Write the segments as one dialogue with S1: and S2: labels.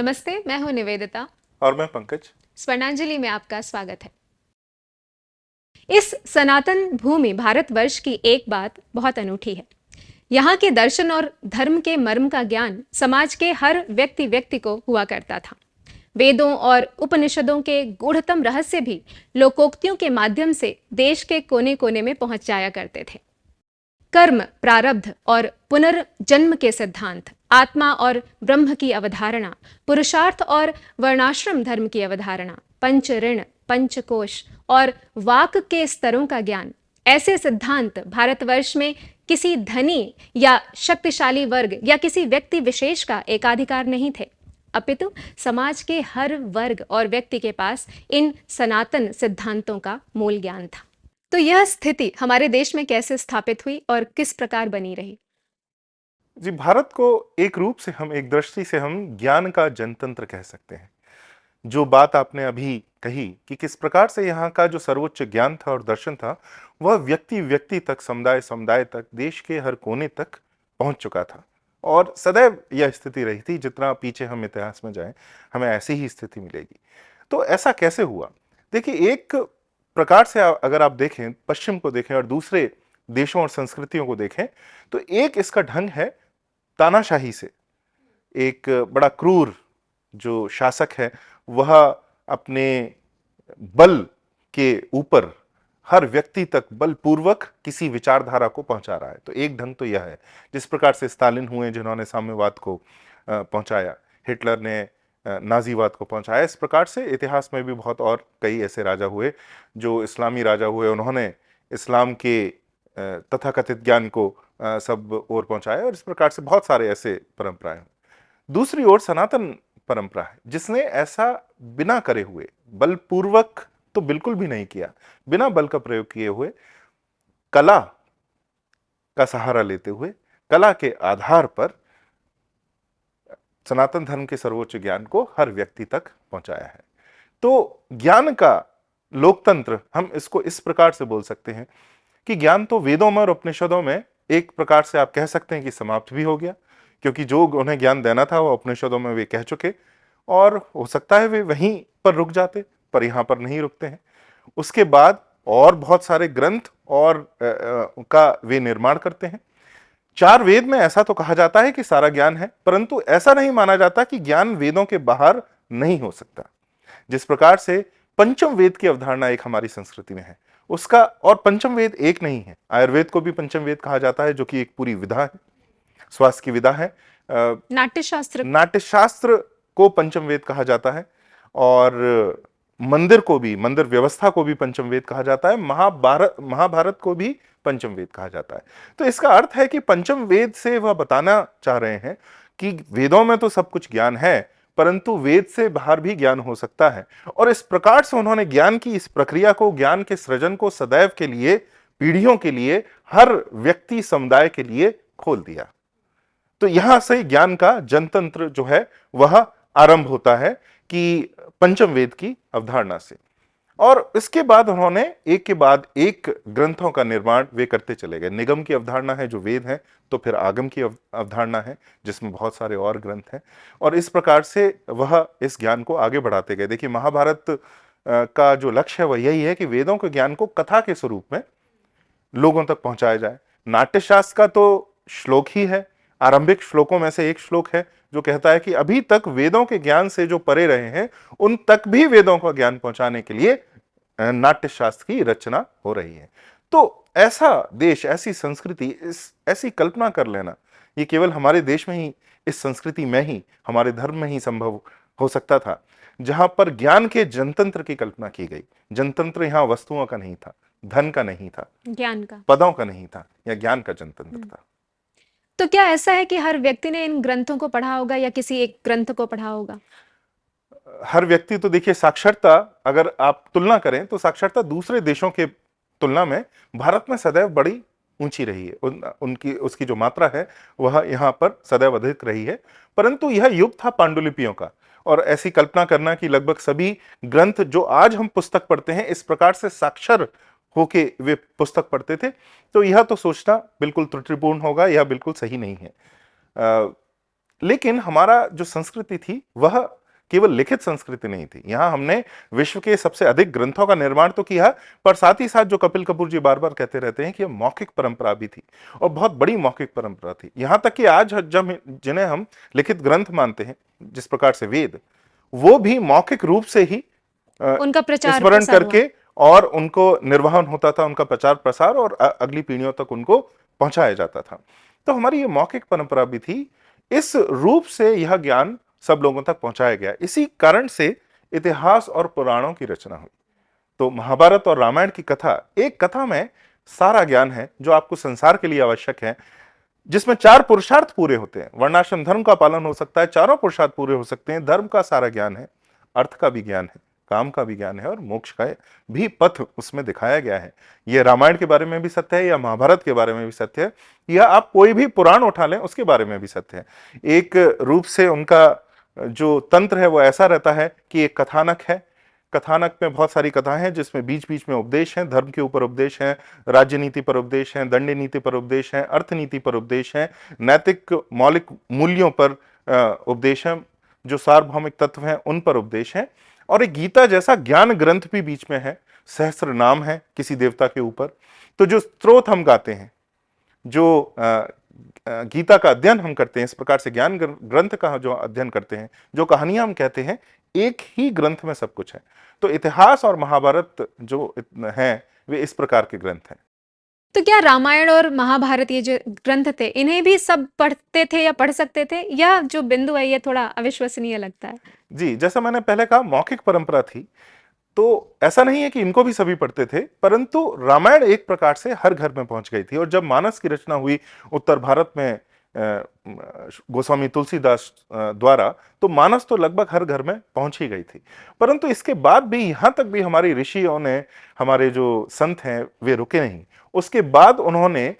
S1: नमस्ते, मैं हूं निवेदिता।
S2: और मैं पंकज।
S1: स्वर्णांजलि में आपका स्वागत है। इस सनातन भूमि भारतवर्ष की एक बात बहुत अनूठी है। यहाँ के दर्शन और धर्म के मर्म का ज्ञान समाज के हर व्यक्ति व्यक्ति को हुआ करता था। वेदों और उपनिषदों के गूढ़तम रहस्य भी लोकोक्तियों के माध्यम से देश के कोने कोने में पहुंच जाया करते थे। कर्म, प्रारब्ध और पुनर्जन्म के सिद्धांत, आत्मा और ब्रह्म की अवधारणा, पुरुषार्थ और वर्णाश्रम धर्म की अवधारणा, पंच ऋण, पंचकोश और वाक के स्तरों का ज्ञान, ऐसे सिद्धांत भारतवर्ष में किसी धनी या शक्तिशाली वर्ग या किसी व्यक्ति विशेष का एकाधिकार नहीं थे, अपितु समाज के हर वर्ग और व्यक्ति के पास इन सनातन सिद्धांतों का मूल ज्ञान था। तो यह स्थिति हमारे देश में कैसे स्थापित हुई और किस प्रकार बनी रही?
S2: जी, भारत को एक रूप से हम एक दृष्टि से हम ज्ञान का जनतंत्र कह सकते हैं। जो बात आपने अभी कही कि किस प्रकार से यहाँ का जो सर्वोच्च ज्ञान था और दर्शन था, वह व्यक्ति व्यक्ति तक, समुदाय समुदाय तक, देश के हर कोने तक पहुंच चुका था। और सदैव यह स्थिति रही थी, जितना पीछे हम इतिहास में जाएं हमें ऐसी ही स्थिति मिलेगी। तो ऐसा कैसे हुआ? देखिए, एक प्रकार से अगर आप देखें, पश्चिम को देखें और दूसरे देशों और संस्कृतियों को देखें, तो एक इसका ढंग है तानाशाही से। एक बड़ा क्रूर जो शासक है, वह अपने बल के ऊपर हर व्यक्ति तक बलपूर्वक किसी विचारधारा को पहुंचा रहा है। तो एक ढंग तो यह है, जिस प्रकार से स्टालिन हुए जिन्होंने साम्यवाद को पहुंचाया, हिटलर ने नाजीवाद को पहुंचाया। इस प्रकार से इतिहास में भी बहुत और कई ऐसे राजा हुए जो इस्लामी राजा हुए, उन्होंने इस्लाम के तथाकथित ज्ञान को सब ओर पहुंचाया। और इस प्रकार से बहुत सारे ऐसे परंपराएं। दूसरी ओर सनातन परंपरा है, जिसने ऐसा बिना करे हुए, बलपूर्वक तो बिल्कुल भी नहीं किया, बिना बल का प्रयोग किए हुए, कला का सहारा लेते हुए, कला के आधार पर सनातन धर्म के सर्वोच्च ज्ञान को हर व्यक्ति तक पहुंचाया है। तो ज्ञान का लोकतंत्र हम इसको इस प्रकार से बोल सकते हैं कि ज्ञान तो वेदों में और उपनिषदों में एक प्रकार से आप कह सकते हैं कि समाप्त भी हो गया, क्योंकि जो उन्हें ज्ञान देना था वो उपनिषदों में वे कह चुके, और हो सकता है वे वहीं पर रुक जाते, पर यहां पर नहीं रुकते हैं। उसके बाद और बहुत सारे ग्रंथ और का वे निर्माण करते हैं। चार वेद में ऐसा तो कहा जाता है कि सारा ज्ञान है, परंतु ऐसा नहीं माना जाता कि ज्ञान वेदों के बाहर नहीं हो सकता। जिस प्रकार से पंचम वेद की अवधारणा एक हमारी संस्कृति में है, उसका, और पंचम वेद एक नहीं है, आयुर्वेद को भी पंचम वेद कहा जाता है, जो कि एक पूरी विधा है, स्वास्थ्य की विधा है। नाट्यशास्त्र को पंचम वेद कहा जाता है, और मंदिर को भी, मंदिर व्यवस्था को भी पंचम वेद कहा जाता है। महाभारत को भी पंचम वेद कहा जाता है। तो इसका अर्थ है कि पंचम वेद से वह बताना चाह रहे हैं कि वेदों में तो सब कुछ ज्ञान है, परंतु वेद से बाहर भी ज्ञान हो सकता है। और इस प्रकार से उन्होंने ज्ञान की इस प्रक्रिया को, ज्ञान के सृजन को सदैव के लिए, पीढ़ियों के लिए, हर व्यक्ति समुदाय के लिए खोल दिया। तो यहां से ज्ञान का जनतंत्र जो है वह आरंभ होता है कि पंचम वेद की अवधारणा से। और इसके बाद उन्होंने एक के बाद एक ग्रंथों का निर्माण वे करते चले गए। निगम की अवधारणा है जो वेद है, तो फिर आगम की अवधारणा है जिसमें बहुत सारे और ग्रंथ हैं, और इस प्रकार से वह इस ज्ञान को आगे बढ़ाते गए। देखिए, महाभारत का जो लक्ष्य है वह यही है कि वेदों के ज्ञान को कथा के स्वरूप में लोगों तक पहुंचाया जाए। नाट्यशास्त्र का तो श्लोक ही है, आरंभिक श्लोकों में से एक श्लोक है जो कहता है कि अभी तक वेदों के ज्ञान से जो परे रहे हैं उन तक भी वेदों का ज्ञान पहुंचाने के लिए नाट्यशास्त्र की रचना हो रही है। तो ऐसा देश, ऐसी संस्कृति, ऐसी कल्पना कर लेना, ये केवल हमारे देश में ही, इस संस्कृति में ही, हमारे धर्म में ही संभव हो सकता था, जहां पर ज्ञान के जनतंत्र की कल्पना की गई। जनतंत्र यहां वस्तुओं का नहीं था, धन का नहीं था,
S1: ज्ञान का,
S2: पदों का नहीं था, या ज्ञान का जनतंत्र था।
S1: तो क्या ऐसा है कि हर व्यक्ति ने इन ग्रंथों को पढ़ा होगा या किसी एक ग्रंथ को पढ़ा होगा?
S2: हर व्यक्ति तो देखिए, साक्षरता अगर आप तुलना करें तो साक्षरता दूसरे देशों के तुलना में भारत में सदैव बड़ी ऊंची रही है। उनकी उसकी जो मात्रा है वह यहाँ पर सदैव अधिक रही है। परंतु यह युग था पांडुलिपियों का, और ऐसी कल्पना करना कि लगभग सभी ग्रंथ जो आज हम पुस्तक पढ़ते हैं इस प्रकार से साक्षर होके वे पुस्तक पढ़ते थे, तो यह तो सोचना बिल्कुल त्रुटिपूर्ण होगा, यह बिल्कुल सही नहीं है। लेकिन हमारा जो संस्कृति थी वह केवल लिखित संस्कृति नहीं थी। यहां हमने विश्व के सबसे अधिक ग्रंथों का निर्माण तो किया, पर साथ ही साथ जो कपिल कपूर जी बार बार कहते रहते हैं कि यह मौखिक परंपरा भी थी, और बहुत बड़ी मौखिक परंपरा थी। यहां तक कि आज जब जिन्हें हम लिखित ग्रंथ मानते हैं, जिस प्रकार से वेद, वो भी मौखिक रूप से ही
S1: उनका प्रचार
S2: स्मरण
S1: प्रसार हुआ।
S2: करके और उनको निर्वहन होता था, उनका प्रचार प्रसार, और अगली पीढ़ियों तक उनको पहुंचाया जाता था। तो हमारी ये मौखिक परंपरा भी थी। इस रूप से यह ज्ञान सब लोगों तक पहुंचाया गया। इसी कारण से इतिहास और पुराणों की रचना हुई। तो महाभारत और रामायण की कथा, एक कथा में सारा ज्ञान है जो आपको संसार के लिए आवश्यक है, जिसमें 4 पुरुषार्थ पूरे होते हैं। वर्णाश्रम धर्म का पालन हो सकता है, चारों पुरुषार्थ पूरे हो सकते हैं। धर्म का सारा ज्ञान है, अर्थ का भी ज्ञान है, काम का भी ज्ञान है, और मोक्ष का भी पथ उसमें दिखाया गया है। यह रामायण के बारे में भी सत्य है, या महाभारत के बारे में भी सत्य है, या आप कोई भी पुराण उठा लें उसके बारे में भी सत्य है। एक रूप से उनका जो तंत्र है वो ऐसा रहता है कि एक कथानक है, कथानक में बहुत सारी कथाएं हैं, जिसमें बीच बीच में उपदेश हैं, धर्म के ऊपर उपदेश हैं, राज्य नीति पर उपदेश हैं, दंड नीति पर उपदेश हैं, अर्थ नीति पर उपदेश हैं, नैतिक मौलिक मूल्यों पर उपदेश हैं, जो सार्वभौमिक तत्व हैं उन पर उपदेश हैं, और एक गीता जैसा ज्ञान ग्रंथ भी बीच में है। सहस्त्र नाम है किसी देवता के ऊपर। तो जो स्त्रोत हम गाते हैं, जो गीता का अध्ययन हम करते हैं, इस प्रकार से ज्ञान ग्रंथ का जो अध्ययन करते हैं, जो कहानियां हम कहते हैं, एक ही ग्रंथ में सब कुछ है। तो इतिहास और महाभारत जो हैं वे इस प्रकार के ग्रंथ हैं।
S1: तो क्या रामायण और महाभारत ये जो ग्रंथ थे, इन्हें भी सब पढ़ते थे या पढ़ सकते थे, या जो बिंदु है ये थोड़ा अविश्वसनीय लगता है?
S2: जी, जैसा मैंने पहले कहा, मौखिक परंपरा थी, तो ऐसा नहीं है कि इनको भी सभी पढ़ते थे, परंतु रामायण एक प्रकार से हर घर में पहुंच गई थी। और जब मानस की रचना हुई उत्तर भारत में गोस्वामी तुलसीदास द्वारा, तो मानस तो लगभग हर घर में पहुंच ही गई थी। परंतु इसके बाद भी यहां तक भी हमारे ऋषियों ने, हमारे जो संत हैं, वे रुके नहीं। उसके बाद उन्होंने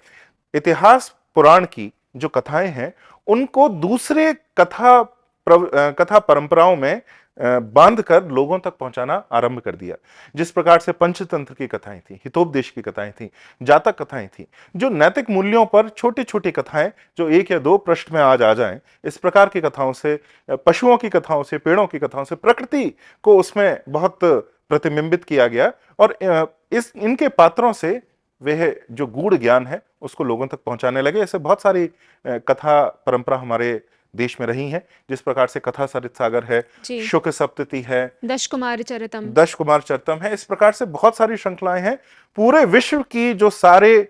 S2: इतिहास पुराण की जो कथाएं हैं उनको दूसरे कथा परंपराओं में बांध कर लोगों तक पहुंचाना आरंभ कर दिया। जिस प्रकार से पंचतंत्र की कथाएं थी, हितोपदेश की कथाएं थी, जातक कथाएं थी, जो नैतिक मूल्यों पर छोटी छोटी कथाएं जो 1 या 2 पृष्ठ में आज आ जाएं, इस प्रकार की कथाओं से, पशुओं की कथाओं से, पेड़ों की कथाओं से, प्रकृति को उसमें बहुत प्रतिबिंबित किया गया, और इनके पात्रों से वह जो गूढ़ ज्ञान है उसको लोगों तक पहुंचाने लगे। ऐसे बहुत सारी कथा परंपरा हमारे देश में रही हैं, जिस प्रकार से कथा सरित सागर है, शुक सप्तति है,
S1: दश कुमार
S2: चरितम है, इस प्रकार से बहुत सारी श्रृंखलाएं हैं। पूरे विश्व की जो सारे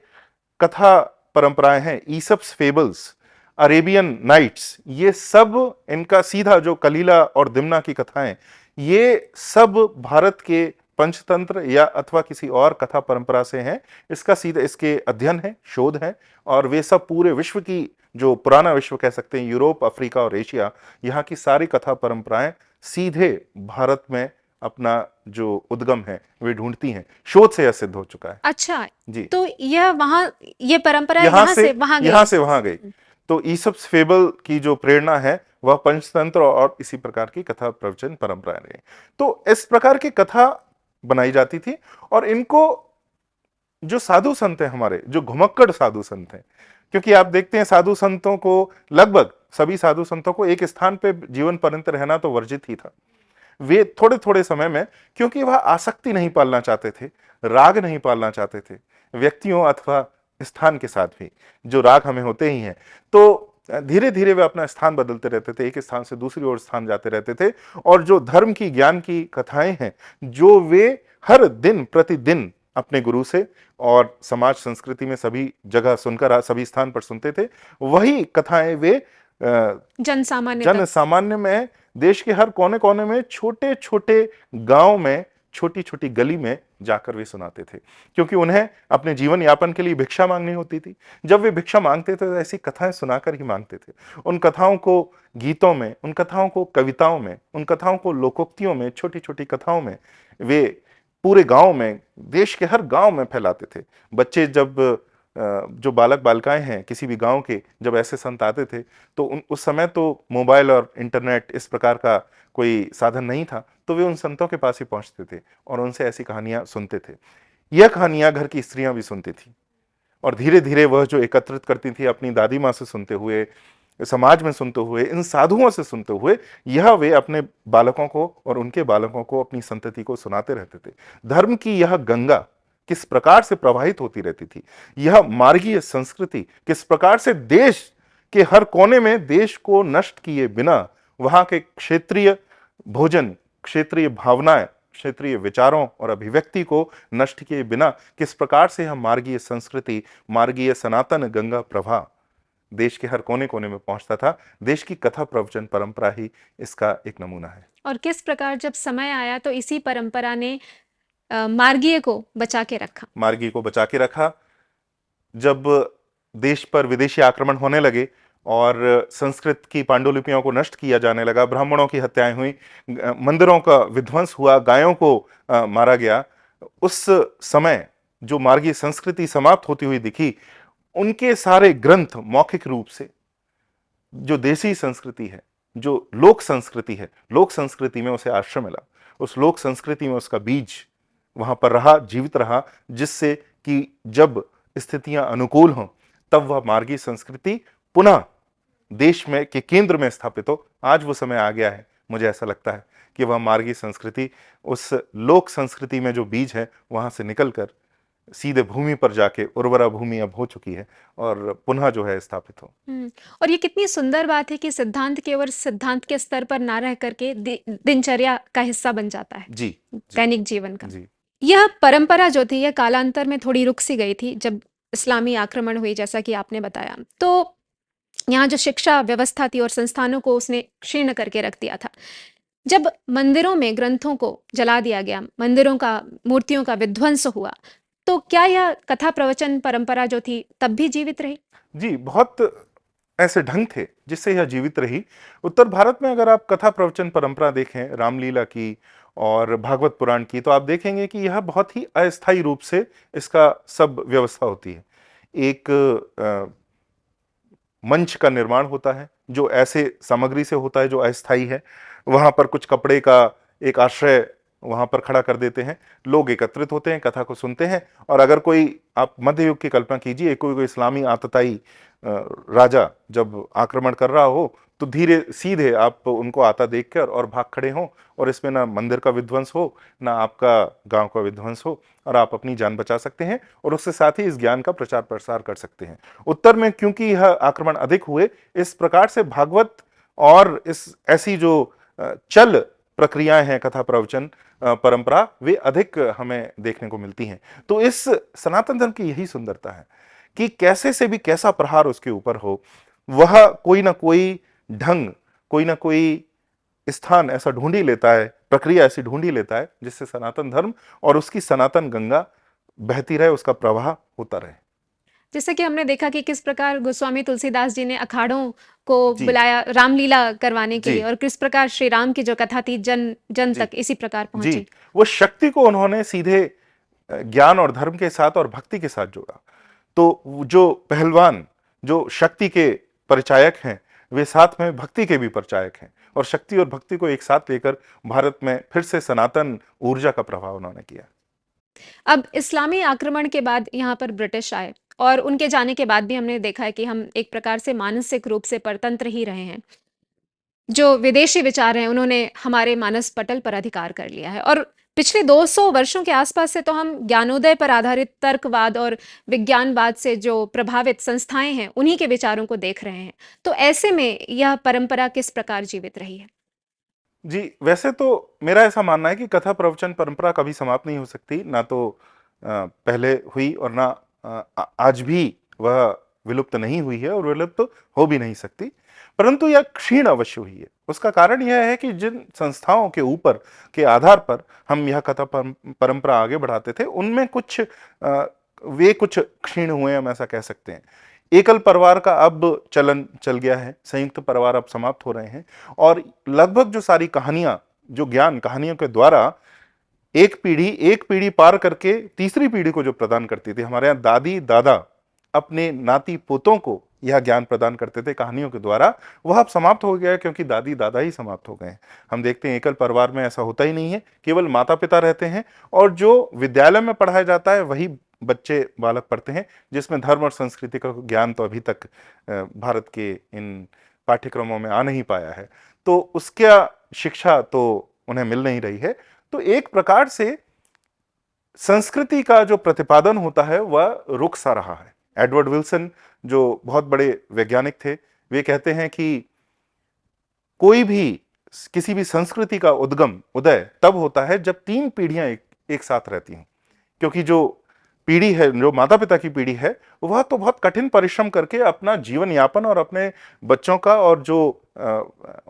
S2: कथा परंपराएं हैं, ईसप्स फेबल्स, अरेबियन नाइट्स, ये सब, इनका सीधा जो कलीला और दिमना की कथाएं, ये सब भारत के पंचतंत्र या अथवा किसी और कथा परंपरा से हैं। इसका सीधा इसके अध्ययन है, शोध है, और वे सब पूरे विश्व की, जो पुराना विश्व कह सकते हैं, यूरोप, अफ्रीका और एशिया, यहाँ की सारी कथा परंपराएं सीधे भारत में अपना जो उद्गम है वे ढूंढती हैं। शोध से यह सिद्ध हो चुका है।
S1: अच्छा
S2: जी,
S1: तो यह वहां, ये परंपरा यहाँ से
S2: वहां गई। तो ईसप्स फेबल की जो प्रेरणा है वह पंचतंत्र और इसी प्रकार की कथा प्रवचन परंपराएं रही। तो इस प्रकार की कथा बनाई जाती थी, और इनको जो साधु संत हैं हमारे, जो घुमक्कड़ साधु संत हैं, क्योंकि आप देखते हैं साधु संतों को, लगभग सभी साधु संतों को एक स्थान पे जीवन पर्यंत रहना तो वर्जित ही था। वे थोड़े थोड़े समय में, क्योंकि वह आसक्ति नहीं पालना चाहते थे, राग नहीं पालना चाहते थे, व्यक्तियों अथवा स्थान के साथ भी जो राग हमें होते ही हैं, तो धीरे धीरे वे अपना स्थान बदलते रहते थे, एक स्थान से दूसरी ओर स्थान जाते रहते थे। और जो धर्म की, ज्ञान की कथाएं हैं, जो वे हर दिन प्रतिदिन अपने गुरु से और समाज संस्कृति में सभी जगह सुनकर, सभी स्थान पर सुनते थे, वही कथाएं वे
S1: जन
S2: सामान्य में, देश के हर कोने कोने में, छोटे छोटे गांव में, छोटी छोटी गली में जाकर वे सुनाते थे, क्योंकि उन्हें अपने जीवन यापन के लिए भिक्षा मांगनी होती थी। जब वे भिक्षा मांगते थे तो ऐसी कथाएं सुनाकर ही मांगते थे। उन कथाओं को गीतों में, उन कथाओं को कविताओं में, उन कथाओं को लोकोक्तियों में, छोटी छोटी कथाओं में वे पूरे गांव में, देश के हर गांव में फैलाते थे। बच्चे जब, जो बालक बालिकाएं हैं किसी भी गांव के, जब ऐसे संत आते थे, तो उस समय तो मोबाइल और इंटरनेट इस प्रकार का कोई साधन नहीं था, तो वे उन संतों के पास ही पहुंचते थे और उनसे ऐसी कहानियां सुनते थे। यह कहानियां घर की स्त्रियां भी सुनती थी, और धीरे धीरे वह जो एकत्रित करती थी अपनी दादी माँ से सुनते हुए, समाज में सुनते हुए, इन साधुओं से सुनते हुए, यह वे अपने बालकों को और उनके बालकों को, अपनी संतति को सुनाते रहते थे। धर्म की यह गंगा किस प्रकार से प्रवाहित होती रहती थी, यह मार्गीय संस्कृति किस प्रकार से देश के हर कोने में देश को नष्ट किए बिना, वहां के क्षेत्रीय भोजन, क्षेत्रीय भावनाएं, क्षेत्रीय विचारों और अभिव्यक्ति को नष्ट किए बिना किस प्रकार से हम मार्गीय संस्कृति, मार्गीय सनातन गंगा प्रवाह देश के हर कोने कोने में पहुंचता था। देश की कथा प्रवचन परंपरा ही इसका एक नमूना है।
S1: और किस प्रकार जब समय आया तो इसी परंपरा ने मार्गीय को बचा के रखा।
S2: मार्गीय को बचा के रखा। जब देश पर विदेशी आक्रमण होने लगे और संस्कृत की पांडुलिपियों को नष्ट किया जाने लगा, ब्राह्मणों की हत्याएं हुई, मंदिरों का विध्वंस हुआ, गायों को मारा गया, उस समय जो मार्गीय संस्कृति समाप्त होती हुई दिखी, उनके सारे ग्रंथ मौखिक रूप से, जो देसी संस्कृति है, जो लोक संस्कृति है, लोक संस्कृति में उसे आश्रय मिला, उस लोक संस्कृति में उसका बीज वहां पर रहा, जीवित रहा, जिससे कि जब स्थितियां अनुकूल हों तब वह मार्गीय संस्कृति पुनः देश में के केंद्र में स्थापित हो। आज वो समय आ गया है, मुझे ऐसा लगता है कि वह मार्गीय संस्कृति उस लोक संस्कृति में जो बीज है वहां से निकलकर सीधे भूमि पर जाके उर्वरा भूमि अब हो चुकी है और पुनः जो है स्थापित हो।
S1: और ये कितनी सुंदर बात है कि सिद्धांत केवल सिद्धांत के स्तर पर ना रह करके दिनचर्या का हिस्सा बन जाता है,
S2: जी,
S1: दैनिक जीवन का।
S2: जी।
S1: यह परंपरा जो थी यह कालांतर में थोड़ी रुक सी गई थी जब इस्लामी आक्रमण हुई, जैसा कि आपने बताया। तो यहाँ जो शिक्षा व्यवस्था थी और संस्थानों को उसने क्षीण करके रख दिया था। जब मंदिरों में ग्रंथों को जला दिया गया, मंदिरों का, मूर्तियों का विध्वंस हुआ, तो क्या यह कथा प्रवचन परंपरा जो थी तब भी जीवित रही?
S2: जी, बहुत ऐसे ढंग थे जिससे यह जीवित रही। उत्तर भारत में अगर आप कथा प्रवचन परंपरा देखें, रामलीला की और भागवत पुराण की, तो आप देखेंगे कि यह बहुत ही अस्थायी रूप से इसका सब व्यवस्था होती है। एक मंच का निर्माण होता है जो ऐसे सामग्री से होता है जो अस्थायी है। वहां पर कुछ कपड़े का एक आश्रय वहां पर खड़ा कर देते हैं, लोग एकत्रित होते हैं, कथा को सुनते हैं। और अगर कोई, आप मध्य युग की कल्पना कीजिए, कोई इस्लामी आतताई राजा जब आक्रमण कर रहा हो तो धीरे सीधे आप उनको आता देखकर और भाग खड़े हो, और इसमें ना मंदिर का विध्वंस हो, ना आपका गांव का विध्वंस हो, और आप अपनी जान बचा सकते हैं और उसके साथ ही इस ज्ञान का प्रचार प्रसार कर सकते हैं। उत्तर में क्योंकि यह आक्रमण अधिक हुए, इस प्रकार से भागवत और इस ऐसी जो चल प्रक्रियाएं हैं कथा प्रवचन परंपरा, वे अधिक हमें देखने को मिलती हैं। तो इस सनातन धर्म की यही सुंदरता है कि कैसे से भी कैसा प्रहार उसके ऊपर हो, वह कोई ना कोई ढंग, कोई ना कोई स्थान ऐसा ढूंढ ही लेता है, प्रक्रिया ऐसी ढूंढ ही लेता है जिससे सनातन धर्म और उसकी सनातन गंगा बहती रहे, उसका प्रवाह होता रहे।
S1: जैसे कि हमने देखा कि किस प्रकार गोस्वामी तुलसीदास जी ने अखाड़ों को
S2: जी,
S1: बुलाया रामलीला करवाने के
S2: जी,
S1: लिए, और किस प्रकार श्री राम की जो कथा थी जन जन
S2: जी,
S1: तक इसी प्रकार
S2: जी,
S1: पहुंची।
S2: वो शक्ति को उन्होंने सीधे ज्ञान और धर्म के साथ और भक्ति के साथ जोड़ा। तो जो पहलवान, जो शक्ति के परिचायक हैं, वे साथ में भक्ति के भी परिचायक हैं, और शक्ति और भक्ति को एक साथ लेकर भारत में फिर से सनातन ऊर्जा का प्रभाव उन्होंने किया।
S1: अब इस्लामी आक्रमण के बाद यहाँ पर ब्रिटिश आए, और उनके जाने के बाद भी हमने देखा है कि हम एक प्रकार से मानसिक रूप से परतंत्र ही रहे हैं। जो विदेशी विचार हैं उन्होंने हमारे मानस पटल पर अधिकार कर लिया है, और पिछले 200 वर्षों के आसपास से तो हम ज्ञानोदय पर आधारित तर्कवाद और विज्ञानवाद से जो प्रभावित संस्थाएं हैं उन्हीं के विचारों को देख रहे हैं। तो ऐसे में यह परंपरा किस प्रकार जीवित रही है?
S2: जी, वैसे तो मेरा ऐसा मानना है कि कथा प्रवचन परंपरा कभी समाप्त नहीं हो सकती, ना तो पहले हुई और ना आज भी वह विलुप्त नहीं हुई है और विलुप्त हो भी नहीं सकती, परंतु यह क्षीण अवश्य हुई है। उसका कारण यह है कि जिन संस्थाओं के ऊपर के आधार पर हम यह कथा परंपरा आगे बढ़ाते थे, उनमें कुछ वे कुछ क्षीण हुए, हम ऐसा कह सकते हैं। एकल परिवार का अब चलन चल गया है, संयुक्त परिवार अब समाप्त हो रहे हैं, और लगभग जो सारी कहानियां, जो ज्ञान कहानियों के द्वारा एक पीढ़ी पार करके तीसरी पीढ़ी को जो प्रदान करती थी, हमारे यहाँ दादी दादा अपने नाती पोतों को यह ज्ञान प्रदान करते थे कहानियों के द्वारा, वह अब समाप्त हो गया है, क्योंकि दादी दादा ही समाप्त हो गए हैं। हम देखते हैं एकल परिवार में ऐसा होता ही नहीं है, केवल माता पिता रहते हैं, और जो विद्यालय में पढ़ाया जाता है वही बच्चे बालक पढ़ते हैं जिसमें धर्म और संस्कृति का ज्ञान तो अभी तक भारत के इन पाठ्यक्रमों में आ नहीं पाया है, तो उसका शिक्षा तो उन्हें मिल नहीं रही है। तो एक प्रकार से संस्कृति का जो प्रतिपादन होता है वह रुक सा रहा है। एडवर्ड विल्सन जो बहुत बड़े वैज्ञानिक थे, वे कहते हैं कि कोई भी किसी भी संस्कृति का उदय तब होता है जब 3 पीढ़ियां एक साथ रहती हैं। क्योंकि जो पीढ़ी है, जो माता पिता की पीढ़ी है, वह तो बहुत कठिन परिश्रम करके अपना जीवन यापन और अपने बच्चों का और जो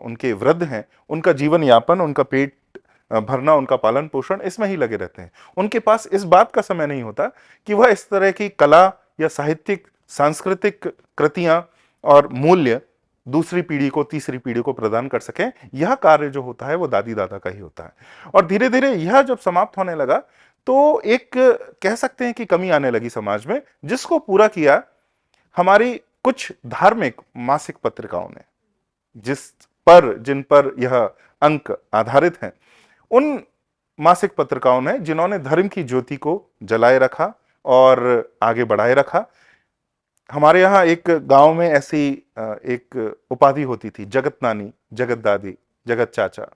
S2: उनके वृद्ध हैं उनका जीवन यापन, उनका पेट भरना, उनका पालन पोषण, इसमें ही लगे रहते हैं। उनके पास इस बात का समय नहीं होता कि वह इस तरह की कला या साहित्यिक सांस्कृतिक कृतियां और मूल्य दूसरी पीढ़ी को, तीसरी पीढ़ी को प्रदान कर सकें। यह कार्य जो होता है वो दादी दादा का ही होता है। और धीरे धीरे यह जब समाप्त होने लगा तो एक कह सकते हैं कि कमी आने लगी समाज में, जिसको पूरा किया हमारी कुछ धार्मिक मासिक पत्रिकाओं ने, जिन पर यह अंक आधारित हैं। उन मासिक पत्रिकाओं ने जिन्होंने धर्म की ज्योति को जलाए रखा और आगे बढ़ाए रखा। हमारे यहाँ एक गांव में ऐसी एक उपाधि होती थी, जगत नानी, जगत दादी, जगत चाचा,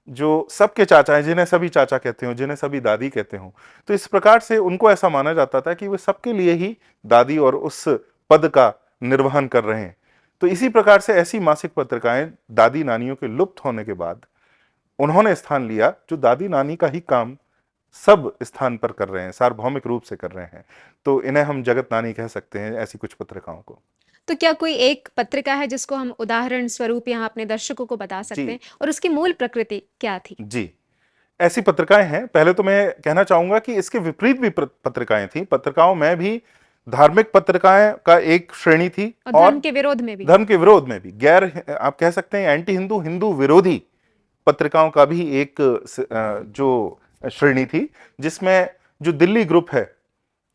S2: जो सबके चाचा हैं, जिन्हें सभी चाचा कहते हो, जिन्हें सभी दादी कहते हो। तो इस प्रकार से उनको ऐसा माना जाता था कि वे सबके लिए ही दादी और उस पद का निर्वहन कर रहे हैं। तो इसी प्रकार से ऐसी मासिक पत्रिकाएं दादी नानियों के लुप्त होने के बाद उन्होंने स्थान लिया, जो दादी नानी का ही काम सब स्थान पर कर रहे हैं, सार्वभौमिक रूप से कर रहे हैं। तो इन्हें हम जगत नानी कह सकते हैं, ऐसी कुछ पत्रिकाओं को।
S1: तो क्या कोई एक पत्रिका है जिसको हम उदाहरण स्वरूप यहाँ अपने दर्शकों को बता सकते हैं, और उसकी मूल प्रकृति क्या थी?
S2: जी, ऐसी पत्रिकाएं हैं। पहले तो मैं कहना चाहूंगा कि इसके विपरीत भी पत्रिकाएं थी। पत्रिकाओं में भी धार्मिक पत्रिकाएं का एक श्रेणी थी,
S1: और धर्म के विरोध में भी,
S2: गैर, आप कह सकते हैं एंटी हिंदू, हिंदू विरोधी पत्रिकाओं का भी एक जो श्रेणी थी, जिसमें जो दिल्ली ग्रुप है,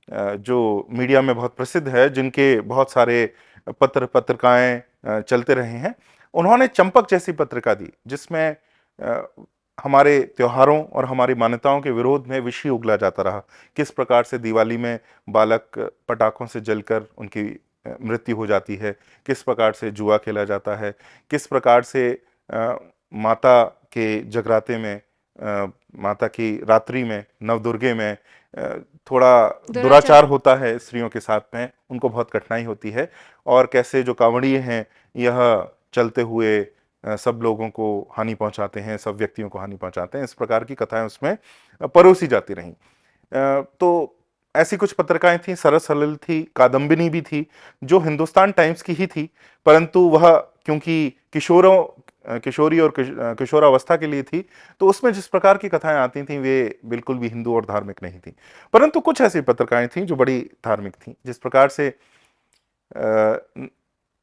S2: जो मीडिया में बहुत प्रसिद्ध है, जिनके बहुत सारे पत्रिकाएं चलते रहे हैं, उन्होंने चंपक जैसी पत्रिका दी, जिसमें हमारे त्योहारों और हमारी मान्यताओं के विरोध में विषय उगला जाता रहा। किस प्रकार से दिवाली में बालक पटाखों से जलकर उनकी मृत्यु हो जाती है, किस प्रकार से जुआ खेला जाता है, किस प्रकार से माता के जगराते में, माता की रात्रि में, नवदुर्गे में थोड़ा दुराचार होता है स्त्रियों के साथ में, उनको बहुत कठिनाई होती है, और कैसे जो कांवड़िए हैं यह चलते हुए सब लोगों को हानि पहुंचाते हैं, सब व्यक्तियों को हानि पहुंचाते हैं। इस प्रकार की कथाएं उसमें परोसी जाती रहीं। तो ऐसी कुछ पत्रिकाएं थी, सरस सलिल थी, कादम्बिनी भी थी, जो हिंदुस्तान टाइम्स की ही थी, परंतु वह क्योंकि किशोरी और किशोरावस्था के लिए थी, तो उसमें जिस प्रकार की कथाएं आती थीं वे बिल्कुल भी हिंदू और धार्मिक नहीं थी। परंतु कुछ ऐसी पत्रिकाएं थीं जो बड़ी धार्मिक थीं, जिस प्रकार से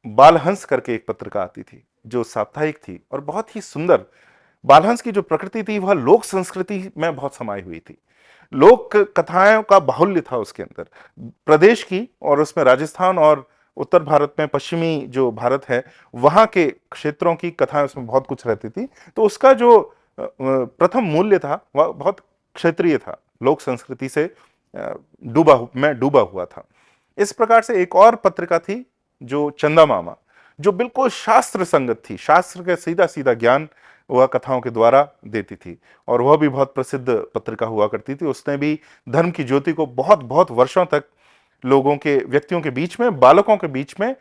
S2: बालहंस करके एक पत्रिका आती थी जो साप्ताहिक थी और बहुत ही सुंदर। बालहंस की जो प्रकृति थी वह लोक संस्कृति में बहुत समाई हुई थी, लोक कथाओं का बाहुल्य था उसके अंदर, प्रदेश की, और उसमें राजस्थान और उत्तर भारत में, पश्चिमी जो भारत है वहां के क्षेत्रों की कथाएं उसमें बहुत कुछ रहती थी। तो उसका जो प्रथम मूल्य था वह बहुत क्षेत्रीय था, लोक संस्कृति से डूबा हुआ था। इस प्रकार से एक और पत्रिका थी जो चंदा मामा, जो बिल्कुल शास्त्र संगत थी, शास्त्र के सीधा सीधा ज्ञान वह कथाओं के द्वारा देती थी, और वह भी बहुत प्रसिद्ध पत्रिका हुआ करती थी। उसने भी धर्म की ज्योति को बहुत बहुत वर्षों तक लोगों के, व्यक्तियों के बीच में, बालकों के बीच में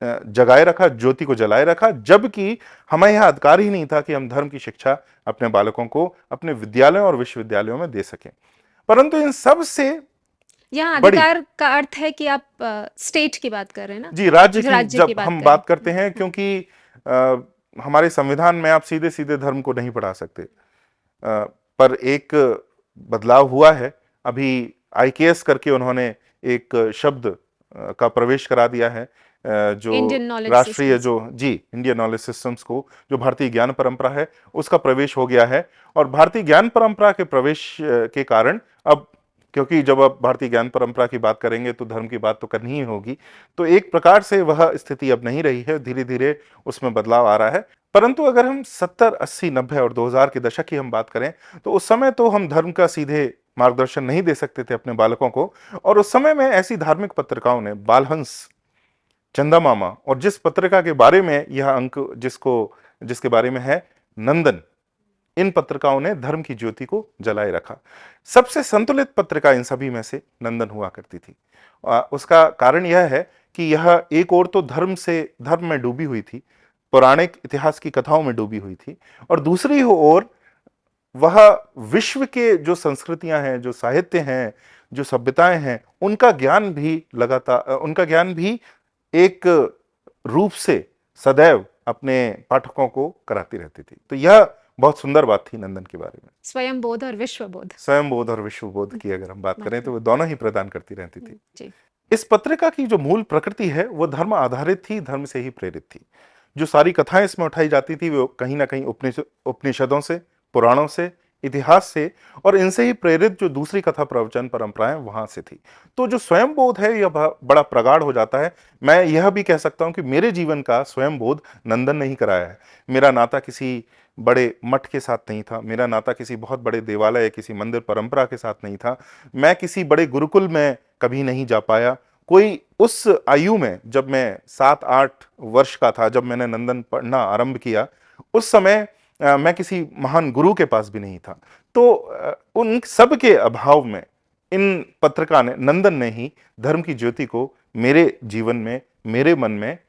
S2: जगाए रखा, ज्योति को जलाए रखा, जबकि हमें यह अधिकार ही नहीं था कि हम धर्म की शिक्षा अपने बालकों को अपने विद्यालयों और विश्वविद्यालयों में दे सकें। परंतु इन सब से
S1: यहाँ अधिकार का अर्थ है कि आप स्टेट की बात कर रहे हैं ना?
S2: जी, राज्य जब हम बात करते हैं, क्योंकि हमारे संविधान में आप सीधे सीधे धर्म को नहीं पढ़ा सकते, पर एक बदलाव हुआ है। अभी IKS करके उन्होंने एक शब्द का प्रवेश करा दिया है, जो राष्ट्रीय इंडियन नॉलेज सिस्टम्स को, जो भारतीय ज्ञान परंपरा है उसका प्रवेश हो गया है। और भारतीय ज्ञान परंपरा के प्रवेश के कारण अब, क्योंकि जब आप भारतीय ज्ञान परंपरा की बात करेंगे तो धर्म की बात तो करनी ही होगी, तो एक प्रकार से वह स्थिति अब नहीं रही है, धीरे धीरे उसमें बदलाव आ रहा है। परंतु अगर हम 70, 80, 90 और 2000 के दशक की हम बात करें तो उस समय तो हम धर्म का सीधे मार्गदर्शन नहीं दे सकते थे अपने बालकों को। और उस समय में ऐसी धार्मिक पत्रिकाओं ने बालहंस, चंदा मामा, और जिस पत्रिका के बारे में यह अंक जिसके बारे में है, नंदन, इन पत्रिकाओं ने धर्म की ज्योति को जलाए रखा। सबसे संतुलित पत्रिका इन सभी में से नंदन हुआ करती थी। उसका कारण यह है कि यह एक ओर तो धर्म में डूबी हुई थी, पौराणिक इतिहास की कथाओं में डूबी हुई थी, और दूसरी ओर वह विश्व के जो संस्कृतियां हैं, जो साहित्य हैं, जो सभ्यताएं हैं, उनका ज्ञान भी एक रूप से सदैव अपने पाठकों को कराती रहती थी। तो यह बहुत सुंदर बात थी नंदन के बारे में।
S1: स्वयं बोध और विश्व बोध।
S2: स्वयं बोध और विश्व बोध की अगर हम बात करें तो वो दोनों ही प्रदान करती रहती थी
S1: जी।
S2: इस पत्रिका की जो मूल प्रकृति है वो धर्म आधारित थी, धर्म से ही प्रेरित थी। जो सारी कथाएं इसमें उठाई जाती थी वो कहीं ना कहीं उपनिषदों से, पुराणों से, इतिहास से, और इनसे ही प्रेरित जो दूसरी कथा प्रवचन परंपराएं वहां से थी। तो जो स्वयं बोध है यह बड़ा प्रगाढ़ हो जाता है। मैं यह भी कह सकता हूं कि मेरे जीवन का स्वयं बोध नंदन ने ही कराया है। मेरा नाता किसी बड़े मठ के साथ नहीं था, मेरा नाता किसी बहुत बड़े देवालय, किसी मंदिर परंपरा के साथ नहीं था, मैं किसी बड़े गुरुकुल में कभी नहीं जा पाया। कोई उस आयु में, जब मैं 7-8 वर्ष का था, जब मैंने नंदन पढ़ना आरंभ किया, उस समय मैं किसी महान गुरु के पास भी नहीं था। तो उन सब के अभाव में इन पत्रिका ने, नंदन ने ही धर्म की ज्योति को मेरे जीवन में, मेरे मन में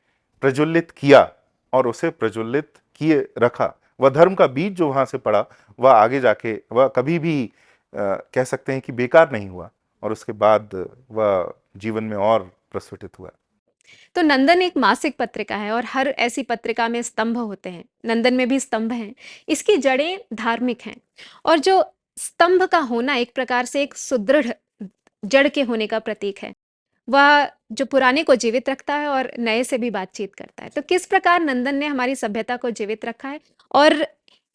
S2: प्रज्वलित किया और उसे प्रज्वलित किए रखा। वह धर्म का बीज जो वहां से पड़ा, वह आगे जाके वह कभी भी कह सकते हैं कि बेकार नहीं हुआ, और उसके बाद वह जीवन में और प्रस्फुटित हुआ।
S1: तो नंदन एक मासिक पत्रिका है और हर ऐसी पत्रिका में स्तंभ होते हैं। नंदन में भी स्तंभ हैं। इसकी जड़ें धार्मिक हैं और जो स्तंभ का होना एक प्रकार से एक सुदृढ़ जड़ के होने का प्रतीक है। वह जो पुराने को जीवित रखता है और नए से भी बातचीत करता है। तो किस प्रकार नंदन ने हमारी सभ्यता को जीवित रखा है और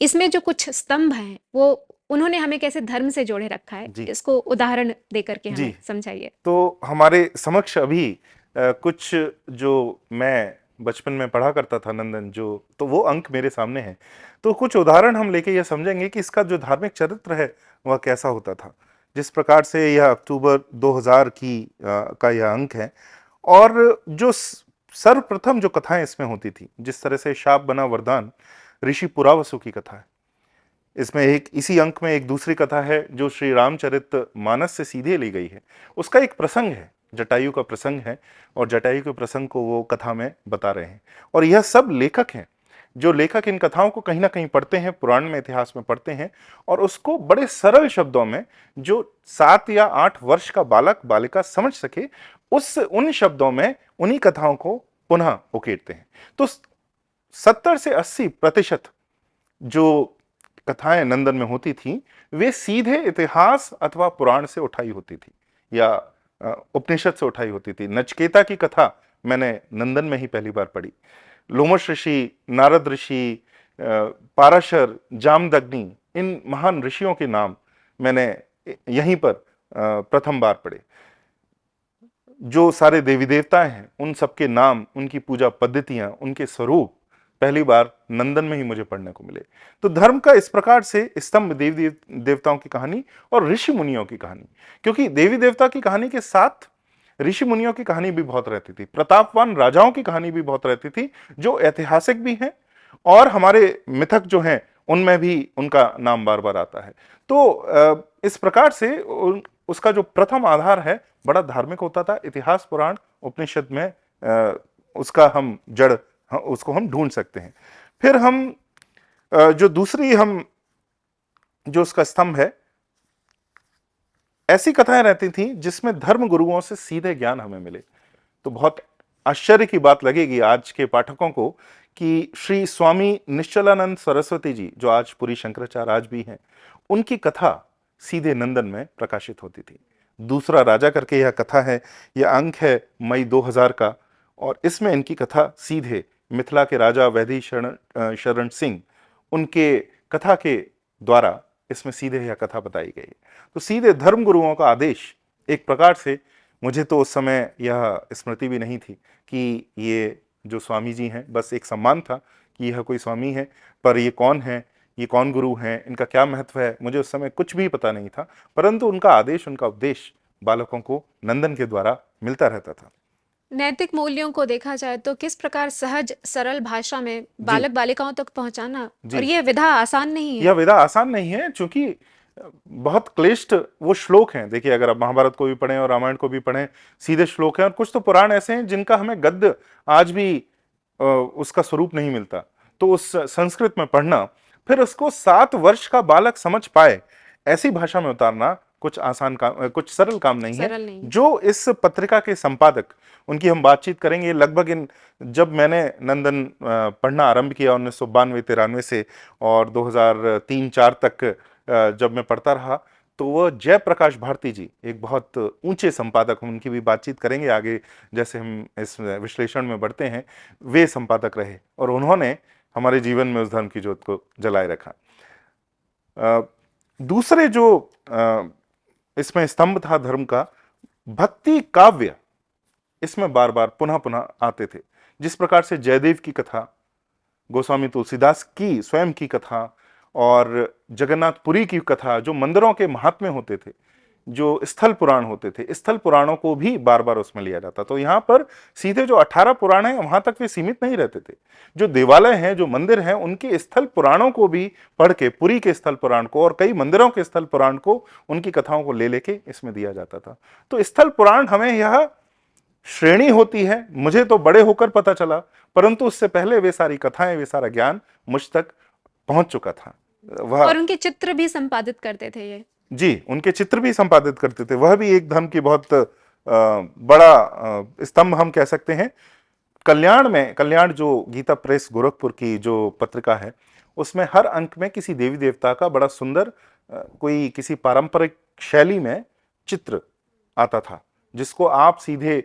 S1: इसमें जो कुछ स्तंभ हैं वो उन्होंने हमें कैसे धर्म से जोड़े रखा है,
S2: जी
S1: इसको उदाहरण देकर के
S2: जी
S1: हमें समझाइए।
S2: तो हमारे समक्ष अभी कुछ जो मैं बचपन में पढ़ा करता था नंदन, जो तो वो अंक मेरे सामने हैं। तो कुछ उदाहरण हम लेके ये समझेंगे कि इसका जो धार्मिक चरित्र है वह कैसा होता था। जिस प्रकार से यह अक्टूबर 2000 का यह अंक है, और जो सर्वप्रथम जो कथाएं इसमें होती थी, जिस तरह से शाप बना वरदान, ऋषि पुरावसु की कथा है इसमें। इसी अंक में एक दूसरी कथा है जो श्री रामचरित मानस से सीधे ली गई है। उसका एक प्रसंग है, जटायु का प्रसंग है, और जटायु के प्रसंग को वो कथा में बता रहे हैं। और यह सब लेखक हैं, जो लेखक इन कथाओं को कहीं ना कहीं पढ़ते हैं, पुराण में, इतिहास में पढ़ते हैं, और उसको बड़े सरल शब्दों में, जो 7 या 8 वर्ष का बालक बालिका समझ सके, उन शब्दों में उन्हीं कथाओं को पुनः उकेरते हैं। तो 70 से 80% जो कथाएं नंदन में होती थी वे सीधे इतिहास अथवा पुराण से उठाई होती थी या उपनिषद से उठाई होती थी। नचकेता की कथा मैंने नंदन में ही पहली बार पढ़ी। लोमश ऋषि, नारद ऋषि, पाराशर, जामदग्नि, इन महान ऋषियों के नाम मैंने यहीं पर प्रथम बार पढ़े। जो सारे देवी देवता हैं उन सबके नाम, उनकी पूजा पद्धतियां, उनके स्वरूप पहली बार नंदन में ही मुझे पढ़ने को मिले। तो धर्म का इस प्रकार से स्तंभ देवी देवताओं की कहानी और ऋषि मुनियों की कहानी, क्योंकि देवी देवता की कहानी के साथ ऋषि मुनियों की कहानी भी बहुत रहती थी, प्रतापवान राजाओं की कहानी भी बहुत रहती थी, जो ऐतिहासिक भी हैं, और हमारे मिथक जो हैं उनमें भी उनका नाम बार बार आता है। तो इस प्रकार से उसका जो प्रथम आधार है बड़ा धार्मिक होता था। इतिहास, पुराण, उपनिषद में उसका हम जड़, उसको हम ढूंढ सकते हैं। फिर हम जो उसका स्तंभ है, ऐसी कथाएं रहती थी जिसमें धर्म गुरुओं से सीधे ज्ञान हमें मिले। तो बहुत आश्चर्य की बात लगेगी आज के पाठकों को कि श्री स्वामी निश्चलानंद सरस्वती जी, जो आज पुरी शंकराचार्य आज भी हैं, उनकी कथा सीधे नंदन में प्रकाशित होती थी। दूसरा राजा करके यह कथा है, यह अंक है मई 2000 का, और इसमें इनकी कथा सीधे मिथिला के राजा वैधी शरण सिंह, उनके कथा के द्वारा इसमें सीधे यह कथा बताई गई है। तो सीधे धर्म गुरुओं का आदेश, एक प्रकार से मुझे तो उस समय यह स्मृति भी नहीं थी कि ये जो स्वामी जी हैं, बस एक सम्मान था कि यह कोई स्वामी है, पर ये कौन है, ये कौन गुरु हैं, इनका क्या महत्व है, मुझे उस समय कुछ भी पता नहीं था, परंतु उनका आदेश, उनका उपदेश बालकों को नंदन के द्वारा मिलता रहता था।
S1: नैतिक मूल्यों को देखा जाए तो किस प्रकार सहज सरल भाषा में
S2: जी
S1: बालक बालिकाओं तक पहुंचाना, और
S2: जी,
S1: ये विधा आसान नहीं है।
S2: यह विधा आसान नहीं है, क्योंकि बहुत क्लिष्ट वो श्लोक हैं। देखिए, अगर आप महाभारत को भी पढ़ें और रामायण को भी पढ़ें, सीधे श्लोक हैं, और कुछ तो पुराण ऐसे हैं जिनका हमें गद्य आज भी उसका स्वरूप नहीं मिलता। तो उस संस्कृत में पढ़ना, फिर उसको 7 वर्ष का बालक समझ पाए ऐसी भाषा में उतारना कुछ आसान काम, कुछ सरल काम नहीं है।
S1: सरल नहीं।
S2: जो इस पत्रिका के संपादक, उनकी हम बातचीत करेंगे। लगभग इन जब मैंने नंदन पढ़ना आरंभ किया 1992-93 से, और 2003-04 तक जब मैं पढ़ता रहा, तो वह जयप्रकाश भारती जी एक बहुत ऊंचे संपादक, हम उनकी भी बातचीत करेंगे आगे जैसे हम इस विश्लेषण में बढ़ते हैं। वे संपादक रहे और उन्होंने हमारे जीवन में उस धर्म की ज्योत को जलाए रखा। दूसरे जो इसमें स्तंभ था धर्म का, भक्ति काव्य इसमें बार बार पुनः पुनः आते थे। जिस प्रकार से जयदेव की कथा, गोस्वामी तुलसीदास की स्वयं की कथा, और जगन्नाथपुरी की कथा, जो मंदिरों के महात्म्य होते थे, जो स्थल पुराण होते थे, स्थल पुराणों को भी बार बार उसमें लिया जाता। तो यहाँ पर सीधे जो 18 पुराण हैं वहां तक वे सीमित नहीं रहते थे। जो देवालय हैं, जो मंदिर हैं, उनके स्थल पुराणों को भी पढ़ के, पुरी के स्थल पुराण को और कई मंदिरों के स्थल पुराण को, उनकी कथाओं को ले लेके इसमें दिया जाता था। तो स्थल पुराण हमें यह श्रेणी होती है, मुझे तो बड़े होकर पता चला, परंतु उससे पहले वे सारी कथाएं, वे सारा ज्ञान मुझ तक पहुंच चुका था। वह,
S1: और उनके चित्र भी संपादित करते थे ये।
S2: जी, उनके चित्र भी संपादित करते थे। वह भी एक धर्म की बहुत बड़ा स्तंभ हम कह सकते हैं। कल्याण में, कल्याण जो गीता प्रेस गोरखपुर की जो पत्रिका है, उसमें हर अंक में किसी देवी देवता का बड़ा सुंदर कोई किसी पारंपरिक शैली में चित्र आता था, जिसको आप सीधे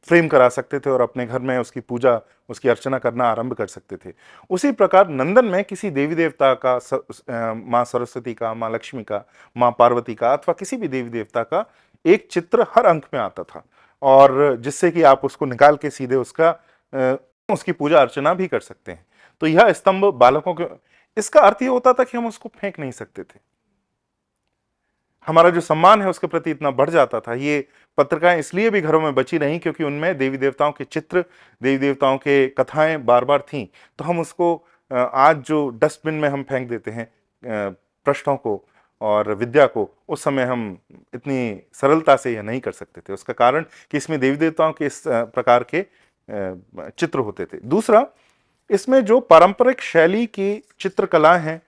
S2: फ्रेम करा सकते थे और अपने घर में उसकी पूजा, उसकी अर्चना करना आरंभ कर सकते थे। उसी प्रकार नंदन में किसी देवी देवता का, माँ सरस्वती का, माँ लक्ष्मी का, माँ पार्वती का, अथवा किसी भी देवी देवता का एक चित्र हर अंक में आता था, और जिससे कि आप उसको निकाल के सीधे उसकी पूजा अर्चना भी कर सकते हैं। तो यह स्तंभ बालकों के, इसका अर्थ ये होता था कि हम उसको फेंक नहीं सकते थे। हमारा जो सम्मान है उसके प्रति इतना बढ़ जाता था। ये पत्रिकाएं इसलिए भी घरों में बची नहीं क्योंकि उनमें देवी देवताओं के चित्र, देवी देवताओं के कथाएं बार बार थीं। तो हम उसको आज जो डस्टबिन में हम फेंक देते हैं पृष्ठों को और विद्या को, उस समय हम इतनी सरलता से यह नहीं कर सकते थे। उसका कारण कि इसमें देवी देवताओं के इस प्रकार के चित्र होते थे। दूसरा, इसमें जो पारंपरिक शैली की चित्रकला है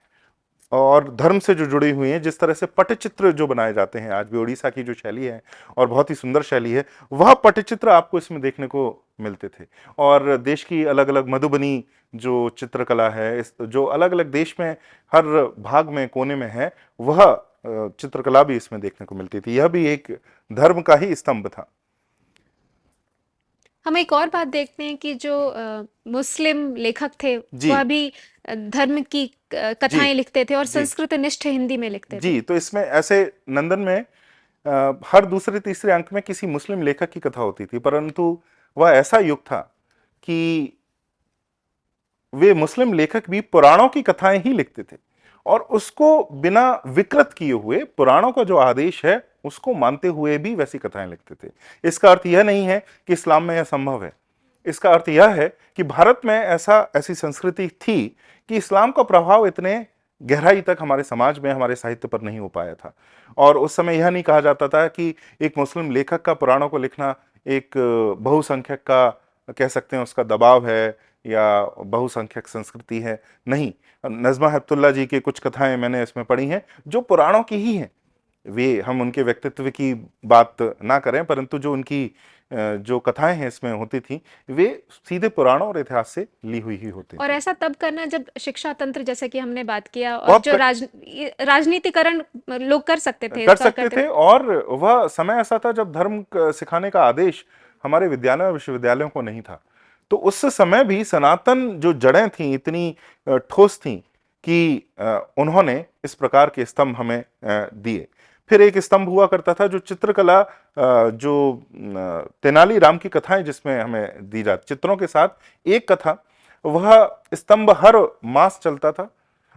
S2: और धर्म से जो जुड़ी हुई हैं, जिस तरह से पटचित्र जो बनाए जाते हैं आज भी, उड़ीसा की जो शैली है और बहुत ही सुंदर शैली है, वह पटचित्र आपको इसमें देखने को मिलते थे। और देश की अलग अलग मधुबनी जो चित्रकला है, जो अलग अलग देश में हर भाग में, कोने में है, वह चित्रकला भी इसमें देखने को मिलती थी। यह भी एक धर्म का ही स्तंभ था।
S1: हम एक और बात देखते हैं कि जो मुस्लिम लेखक थे,
S2: जी
S1: वह भी धर्म की
S2: जी
S1: कथाएं लिखते थे और
S2: जी
S1: संस्कृत निष्ठ हिंदी में लिखते थे।
S2: जी, तो इसमें ऐसे नंदन में हर दूसरे तीसरे अंक में किसी मुस्लिम लेखक की कथा होती थी, परंतु वह ऐसा युग था कि वे मुस्लिम लेखक भी पुराणों की कथाएं ही लिखते थे, और उसको बिना विकृत किए हुए, पुराणों का जो आदेश है उसको मानते हुए भी वैसी कथाएं लिखते थे। इसका अर्थ यह नहीं है कि इस्लाम में यह संभव है। इसका अर्थ यह है कि भारत में ऐसी संस्कृति थी कि इस्लाम का प्रभाव इतने गहराई तक हमारे समाज में, हमारे साहित्य पर नहीं हो पाया था। और उस समय यह नहीं कहा जाता था कि एक मुस्लिम लेखक का पुराणों को लिखना एक बहुसंख्यक का, कह सकते हैं, उसका दबाव है या बहुसंख्यक संस्कृति है। नहीं, नज़्मा हेपतुल्ला जी की कुछ कथाएं मैंने इसमें पढ़ी हैं जो पुराणों की ही हैं। वे, हम उनके व्यक्तित्व की बात ना करें, परंतु जो उनकी जो कथाएं हैं इसमें होती थी, वे सीधे पुराणों और इतिहास से ली हुई ही होती
S1: और
S2: थी।
S1: ऐसा तब करना जब शिक्षा तंत्र, जैसे कि हमने बात किया, और
S2: बहुत
S1: जो राजनीतिकरण लोग कर सकते थे,
S2: कर
S1: इस
S2: सकते थे, और वह समय ऐसा था जब धर्म सिखाने का आदेश हमारे विद्यालयों और विश्वविद्यालयों को नहीं था। तो उस समय भी सनातन जो जड़ें थीं इतनी ठोस थीं कि उन्होंने इस प्रकार के स्तंभ हमें दिए। फिर एक स्तंभ हुआ करता था जो चित्रकला, जो तेनालीराम की कथाएं जिसमें हमें दी जाती, चित्रों के साथ एक कथा, वह स्तंभ हर मास चलता था।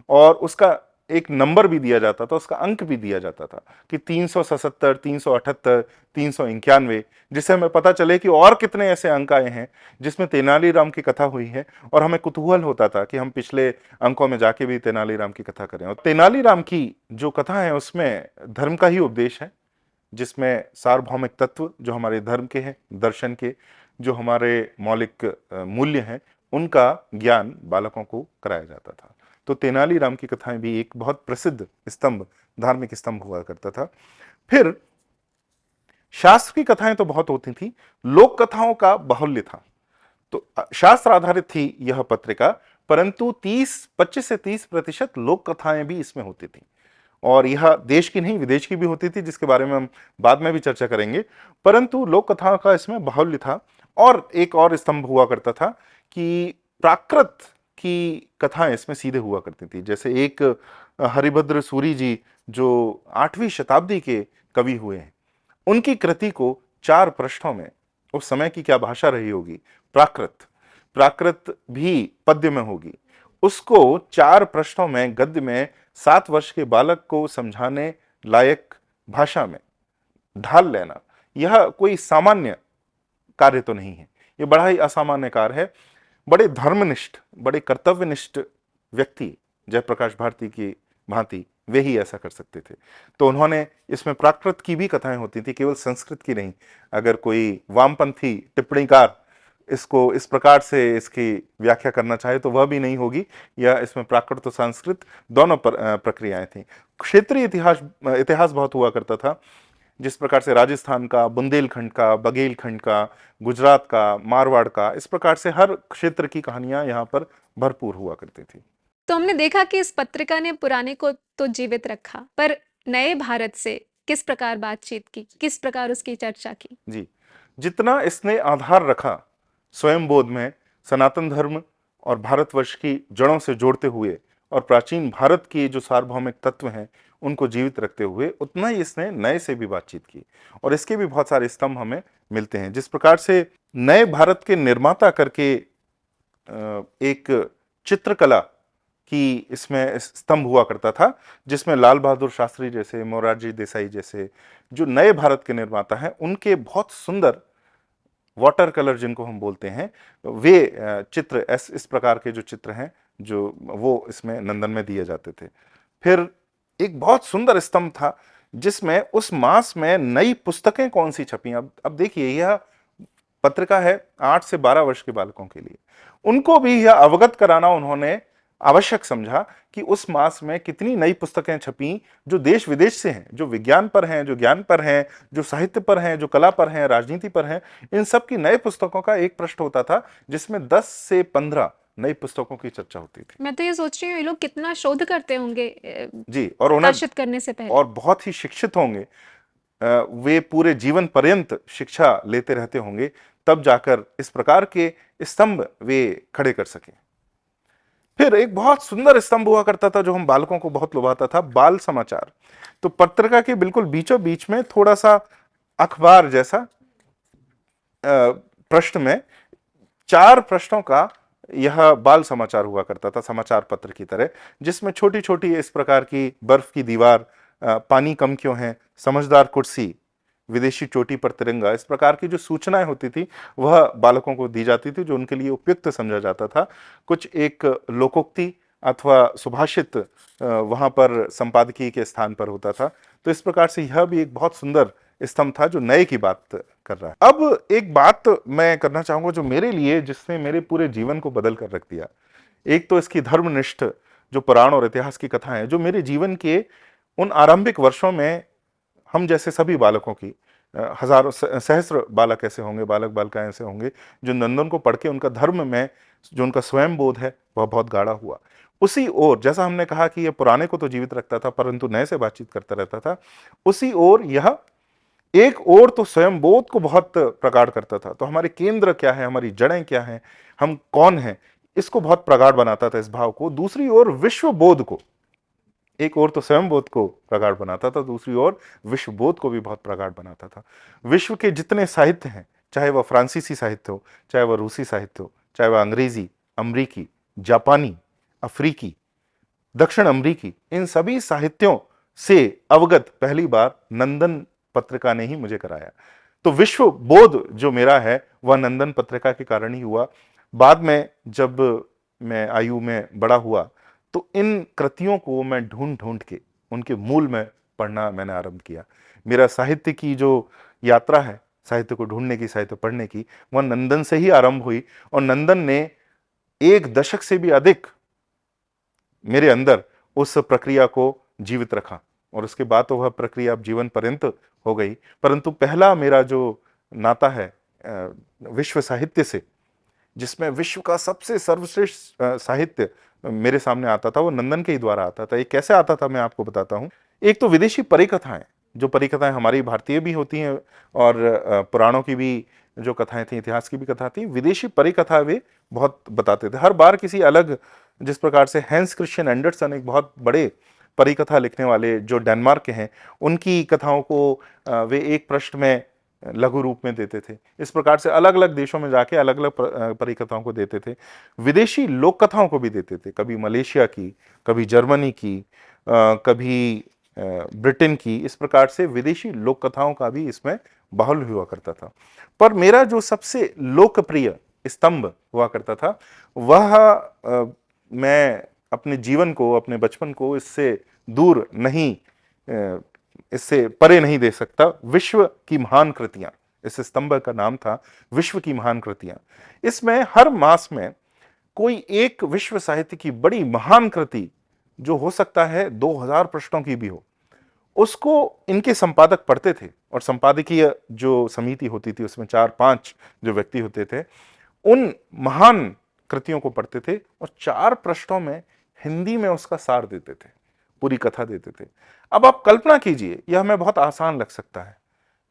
S2: और उसका एक नंबर भी दिया जाता था, उसका अंक भी दिया जाता था कि 377, 378, 391, जिससे हमें पता चले कि और कितने ऐसे अंक आए हैं जिसमें तेनालीराम की कथा हुई है। और हमें कुतूहल होता था कि हम पिछले अंकों में जाके भी तेनालीराम की कथा करें। और तेनालीराम की जो कथा है उसमें धर्म का ही उपदेश है, जिसमें सार्वभौमिक तत्व जो हमारे धर्म के हैं, दर्शन के, जो हमारे मौलिक मूल्य हैं, उनका ज्ञान बालकों को कराया जाता था। तो तेनालीराम की कथाएं भी एक बहुत प्रसिद्ध स्तंभ, धार्मिक स्तंभ हुआ करता था। फिर शास्त्र की कथाएं तो बहुत होती थी, लोक कथाओं का बाहुल्य था। तो शास्त्र आधारित थी यह पत्रिका, परंतु 25 से 30% लोक कथाएं भी इसमें होती थी। और यह देश की नहीं, विदेश की भी होती थी, जिसके बारे में हम बाद में भी चर्चा करेंगे। परंतु लोक कथाओं का इसमें बाहुल्य था। और एक और स्तंभ हुआ करता था कि प्राकृत की कथाएं इसमें सीधे हुआ करती थी। जैसे एक हरिभद्र सूरी जी जो 8वीं शताब्दी के कवि हुए हैं, उनकी कृति को 4 पृष्ठों में, उस समय की क्या भाषा रही होगी, प्राकृत, प्राकृत भी पद्य में होगी, उसको 4 पृष्ठों में गद्य में 7 वर्ष के बालक को समझाने लायक भाषा में ढाल लेना, यह कोई सामान्य कार्य तो नहीं है, यह बड़ा ही असामान्य कार्य है। बड़े धर्मनिष्ठ, बड़े कर्तव्यनिष्ठ व्यक्ति जयप्रकाश भारती की भांति वे ही ऐसा कर सकते थे। तो उन्होंने इसमें प्राकृत की भी कथाएं होती थी, केवल संस्कृत की नहीं। अगर कोई वामपंथी टिप्पणीकार इसको इस प्रकार से इसकी व्याख्या करना चाहे तो वह भी नहीं होगी, या इसमें प्राकृत और संस्कृत दोनों प्रक्रियाएं थी। क्षेत्रीय इतिहास बहुत हुआ करता था, जिस प्रकार से राजस्थान का, बुंदेलखंड का, बघेलखंड का, गुजरात का, मारवाड़ का, इस प्रकार से हर क्षेत्र की कहानियां यहाँ पर भरपूर हुआ करती थी।
S1: तो हमने देखा कि इस पत्रिका ने पुराने को तो जीवित रखा, पर नए भारत से किस प्रकार बातचीत की, किस प्रकार उसकी चर्चा की?
S2: जी, जितना इसने आधार रखा स्वयं बोध में, सनातन धर्म और भारतवर्ष की जड़ों से जोड़ते हुए, और प्राचीन भारत के जो सार्वभौमिक तत्व हैं उनको जीवित रखते हुए, उतना ही इसने नए से भी बातचीत की। और इसके भी बहुत सारे स्तंभ हमें मिलते हैं। जिस प्रकार से नए भारत के निर्माता करके एक चित्रकला की इसमें स्तंभ हुआ करता था, जिसमें लाल बहादुर शास्त्री जैसे, मोरारजी देसाई जैसे जो नए भारत के निर्माता हैं, उनके बहुत सुंदर वाटर कलर जिनको हम बोलते हैं, वे चित्र इस प्रकार के जो चित्र हैं, जो वो इसमें नंदन में दिए जाते थे। फिर एक बहुत सुंदर स्तंभ था जिसमें उस मास में नई पुस्तकें कौन सी छपी। अब देखिए, यह पत्रिका है 8 से 12 वर्ष के बालकों के लिए। उनको भी यह अवगत कराना उन्होंने आवश्यक समझा कि उस मास में कितनी नई पुस्तकें छपी, जो देश विदेश से हैं, जो विज्ञान पर हैं, जो ज्ञान पर हैं, जो साहित्य पर हैं, जो कला पर हैं, राजनीति पर हैं। इन सब की नए पुस्तकों का एक पृष्ठ होता था जिसमें 10 से 15 नई पुस्तकों की चर्चा होती थी।
S1: मैं तो ये सोच रही हूँ, ये लोग कितना शोध करते होंगे
S2: जी, और उन्हें
S1: प्रकाशित करने से पहले,
S2: और बहुत ही शिक्षित होंगे। वे पूरे जीवन पर्यंत शिक्षा लेते रहते होंगे, तब जाकर इस प्रकार के स्तंभ वे खड़े कर सके। फिर एक बहुत सुंदर स्तंभ हुआ करता था जो हम बालकों को बहुत लुभाता था, बाल समाचार। तो पत्रिका के बिल्कुल बीचों बीच में थोड़ा सा अखबार जैसा पृष्ठ में 4 पृष्ठों का यह बाल समाचार हुआ करता था, समाचार पत्र की तरह, जिसमें छोटी छोटी इस प्रकार की बर्फ की दीवार, पानी कम क्यों है, समझदार कुर्सी, विदेशी चोटी पर तिरंगा, इस प्रकार की जो सूचनाएं होती थी वह बालकों को दी जाती थी, जो उनके लिए उपयुक्त समझा जाता था। कुछ एक लोकोक्ति अथवा सुभाषित वहां पर संपादकीय के स्थान पर होता था। तो इस प्रकार से यह भी एक बहुत सुंदर स्तंभ था जो नए की बात कर रहा है। अब एक बात मैं करना चाहूंगा जो मेरे लिए, जिसने मेरे पूरे जीवन को बदल कर रख दिया। एक तो इसकी धर्मनिष्ठ जो पुराण और इतिहास की कथा है, जो मेरे जीवन के उन आरंभिक वर्षों में हम जैसे सभी बालकों की, हजारों सहस्र बालक ऐसे होंगे, बालक बालिकाएं ऐसे होंगे जो नंदन को पढ़ के उनका धर्म में जो उनका स्वयं बोध है वह बहुत गाढ़ा हुआ। उसी ओर, जैसा हमने कहा कि यह पुराने को तो जीवित रखता था परंतु नए से बातचीत करता रहता था, उसी ओर यह एक ओर तो स्वयं बोध को बहुत प्रगाढ़ करता था। तो हमारे केंद्र क्या है, हमारी जड़ें क्या हैं, हम कौन हैं, इसको बहुत प्रगाढ़ बनाता था, इस भाव को। दूसरी ओर विश्व बोध को, एक ओर तो स्वयं बोध को प्रगाढ़ बनाता था, दूसरी ओर विश्व बोध को भी बहुत प्रगाढ़ बनाता था। विश्व के जितने साहित्य हैं, चाहे वह फ्रांसीसी साहित्य हो, चाहे वह रूसी साहित्य हो, चाहे वह अंग्रेजी, अमरीकी, जापानी, अफ्रीकी, दक्षिण अमेरिकी, इन सभी साहित्यों से अवगत पहली बार नंदन पत्रिका ने ही मुझे कराया। तो विश्व बोध जो मेरा है वह नंदन पत्रिका के कारण ही हुआ। बाद में जब मैं आयु में बड़ा हुआ तो इन कृतियों को मैं ढूंढ ढूंढ के उनके मूल में पढ़ना मैंने आरंभ किया। मेरा साहित्य की जो यात्रा है, साहित्य को ढूंढने की, साहित्य पढ़ने की, वह नंदन से ही आरंभ हुई। और नंदन ने 1 दशक से भी अधिक मेरे अंदर उस प्रक्रिया को जीवित रखा और उसके बाद तो वह प्रक्रिया अब जीवन पर्यंत हो गई। परंतु पहला मेरा जो नाता है विश्व साहित्य से, जिसमें विश्व का सबसे सर्वश्रेष्ठ साहित्य मेरे सामने आता था, वो नंदन के ही द्वारा आता था। ये कैसे आता था मैं आपको बताता हूँ। एक तो विदेशी परिकथाएं, जो परिकथाएं हमारी भारतीय भी होती हैं और पुराणों की भी जो कथाएं थी, इतिहास की भी कथा थी, विदेशी परिकथा वे बहुत बताते थे। हर बार किसी अलग, जिस प्रकार से हैंस क्रिश्चियन एंडरसन एक बहुत बड़े परिकथा लिखने वाले जो डेनमार्क के हैं, उनकी कथाओं को वे एक पृष्ठ में लघु रूप में देते थे। इस प्रकार से अलग अलग देशों में जाके अलग अलग परिकथाओं को देते थे। विदेशी लोक कथाओं को भी देते थे, कभी मलेशिया की, कभी जर्मनी की, कभी ब्रिटेन की। इस प्रकार से विदेशी लोक कथाओं का भी इसमें बाहुल्य हुआ करता था। पर मेरा जो सबसे लोकप्रिय स्तंभ हुआ करता था वह मैं अपने जीवन को, अपने बचपन को इससे दूर नहीं, इससे परे नहीं दे सकता। विश्व की महान कृतियां, इस स्तंभ का नाम था विश्व की महान कृतियां। इसमें हर मास में कोई एक विश्व साहित्य की बड़ी महान कृति, जो हो सकता है 2000 पृष्ठों की भी हो, उसको इनके संपादक पढ़ते थे। और संपादकीय जो समिति होती थी उसमें 4-5 जो व्यक्ति होते थे, उन महान कृतियों को पढ़ते थे और 4 पृष्ठों में हिंदी में उसका सार देते थे, पूरी कथा देते थे। अब आप कल्पना कीजिए, यह हमें बहुत आसान लग सकता है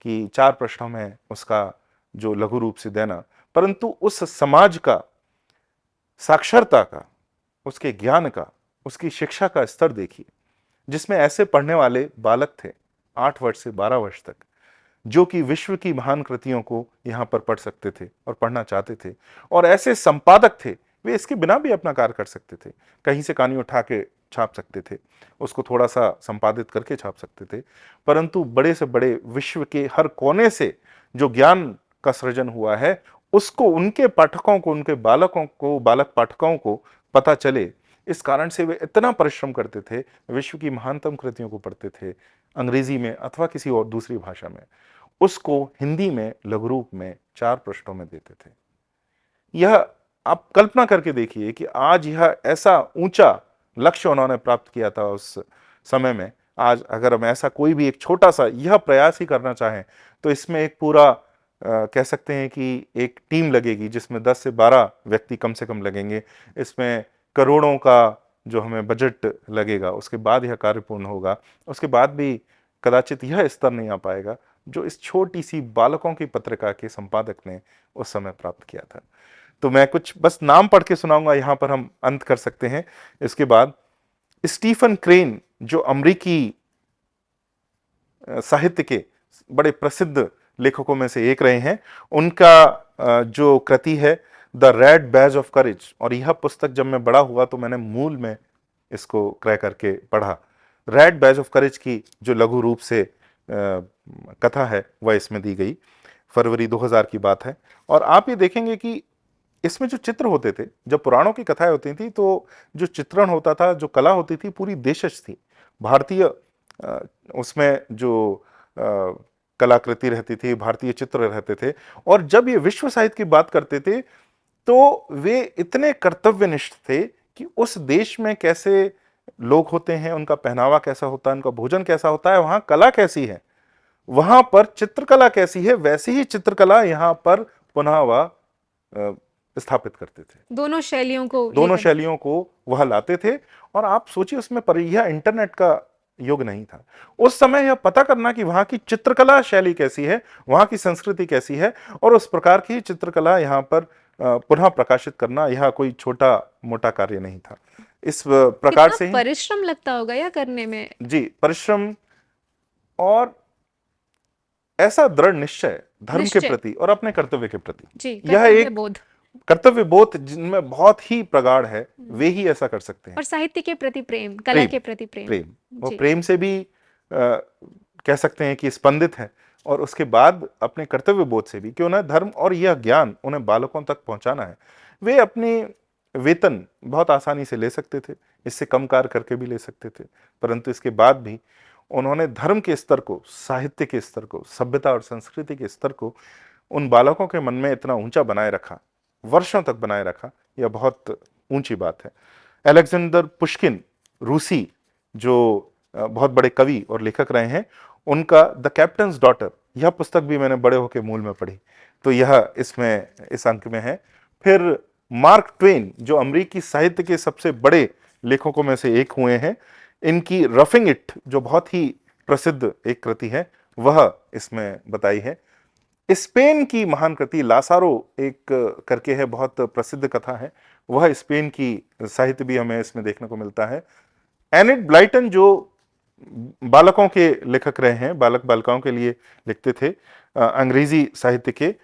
S2: कि 4 पृष्ठों में उसका जो लघु रूप से देना, परंतु उस समाज का, साक्षरता का, उसके ज्ञान का, उसकी शिक्षा का स्तर देखिए, जिसमें ऐसे पढ़ने वाले बालक थे 8 वर्ष से 12 वर्ष तक, जो कि विश्व की महान कृतियों को यहां पर पढ़ सकते थे और पढ़ना चाहते थे। और ऐसे संपादक थे, वे इसके बिना भी अपना कार्य कर सकते थे। कहीं से कहानी उठा के छाप सकते थे, उसको थोड़ा सा संपादित करके छाप सकते थे, परंतु बड़े से बड़े विश्व के हर कोने से जो ज्ञान का सृजन हुआ है, उसको उनके पाठकों को, उनके बालकों को, बालक पाठकों को पता चले। इस कारण से वे इतना परिश्रम करते थे, विश्व की महानतम कृतियों को पढ़ते थे अंग्रेजी में अथवा किसी और दूसरी भाषा में, उसको हिंदी में लघु रूप में 4 पृष्ठों में देते थे। यह आप कल्पना करके देखिए कि आज यह ऐसा ऊंचा लक्ष्य उन्होंने प्राप्त किया था उस समय में। आज अगर हम ऐसा कोई भी एक छोटा सा यह प्रयास ही करना चाहें तो इसमें एक पूरा कह सकते हैं कि एक टीम लगेगी, जिसमें 10 से 12 व्यक्ति कम से कम लगेंगे। इसमें करोड़ों का जो हमें बजट लगेगा, उसके बाद यह कार्य पूर्ण होगा। उसके बाद भी कदाचित यह स्तर नहीं आ पाएगा जो इस छोटी सी बालकों की पत्रिका के संपादक ने उस समय प्राप्त किया था। तो मैं कुछ बस नाम पढ़ के सुनाऊंगा, यहां पर हम अंत कर सकते हैं। इसके बाद स्टीफन क्रेन, जो अमेरिकी साहित्य के बड़े प्रसिद्ध लेखकों में से एक रहे हैं, उनका जो कृति है the red Baij of courage, और यह पुस्तक जब मैं बड़ा हुआ तो मैंने मूल में इसको क्रय करके पढ़ा। रेड बैज ऑफ करेज की जो लघु रूप से कथा है वह इसमें दी गई। फरवरी 2000 की बात है। और आप ये देखेंगे कि इसमें जो चित्र होते थे, जब पुराणों की कथाएं होती थी तो जो चित्रण होता था, जो कला होती थी, पूरी देशज थी, भारतीय उसमें जो कलाकृति रहती थी, भारतीय चित्र रहते थे। और जब ये विश्व साहित्य की बात करते थे तो वे इतने कर्तव्यनिष्ठ थे कि उस देश में कैसे लोग होते हैं, उनका पहनावा कैसा होता है, उनका भोजन कैसा होता है, वहां कला कैसी है, वहां पर चित्रकला कैसी है, वैसी ही चित्रकला यहां पर पुनः वह स्थापित करते थे।
S1: दोनों शैलियों
S2: को वह लाते थे। और आप सोचिए उसमें पर यह इंटरनेट का युग नहीं था उस समय। यह पता करना कि वहां की चित्रकला शैली कैसी है, वहां की संस्कृति कैसी है, और उस प्रकार की चित्रकला यहां पर पुनः प्रकाशित करना, यह कोई छोटा मोटा कार्य नहीं था। इस प्रकार से ही
S1: परिश्रम लगता होगा या करने में।
S2: जी, परिश्रम और ऐसा दृढ़ निश्चय धर्म के प्रति और अपने कर्तव्य के प्रति।
S1: यह एक बोध
S2: कर्तव्य बोध जिनमें बहुत ही प्रगाढ़ है, वे ही ऐसा कर सकते हैं।
S1: और साहित्य के प्रति प्रेम, कला
S2: प्रेम,
S1: के प्रति प्रेम।
S2: प्रेम, वो
S1: जी।
S2: प्रेम से भी कह सकते हैं कि स्पंदित है, और उसके बाद अपने कर्तव्य बोध से भी कि उन्हें धर्म और यह ज्ञान उन्हें बालकों तक पहुंचाना है। वे अपने वेतन बहुत आसानी से ले सकते थे, इससे कम कार्य करके भी ले सकते थे, परंतु इसके बाद भी उन्होंने धर्म के स्तर को, साहित्य के स्तर को, सभ्यता और संस्कृति के स्तर को उन बालकों के मन में इतना ऊंचा बनाए रखा, वर्षों तक बनाए रखा। यह बहुत ऊंची बात है। अलेक्जेंडर पुश्किन, रूसी जो बहुत बड़े कवि और लेखक रहे हैं, उनका द कैप्टन्स डॉटर, यह पुस्तक भी मैंने बड़े होकर मूल में पढ़ी, तो यह इसमें इस अंक में है। फिर मार्क ट्वेन जो अमेरिकी साहित्य के सबसे बड़े लेखकों में से एक हुए हैं, इनकी रफिंग इट जो बहुत ही प्रसिद्ध एक कृति है, वह इसमें बताई है। स्पेन की महान कृति लासारो एक करके है, बहुत प्रसिद्ध कथा है, वह स्पेन की साहित्य भी हमें इसमें देखने को मिलता है। एनिड ब्लाइटन जो बालकों के लेखक रहे हैं, बालक बालिकाओं के लिए लिखते थे अंग्रेजी साहित्य के,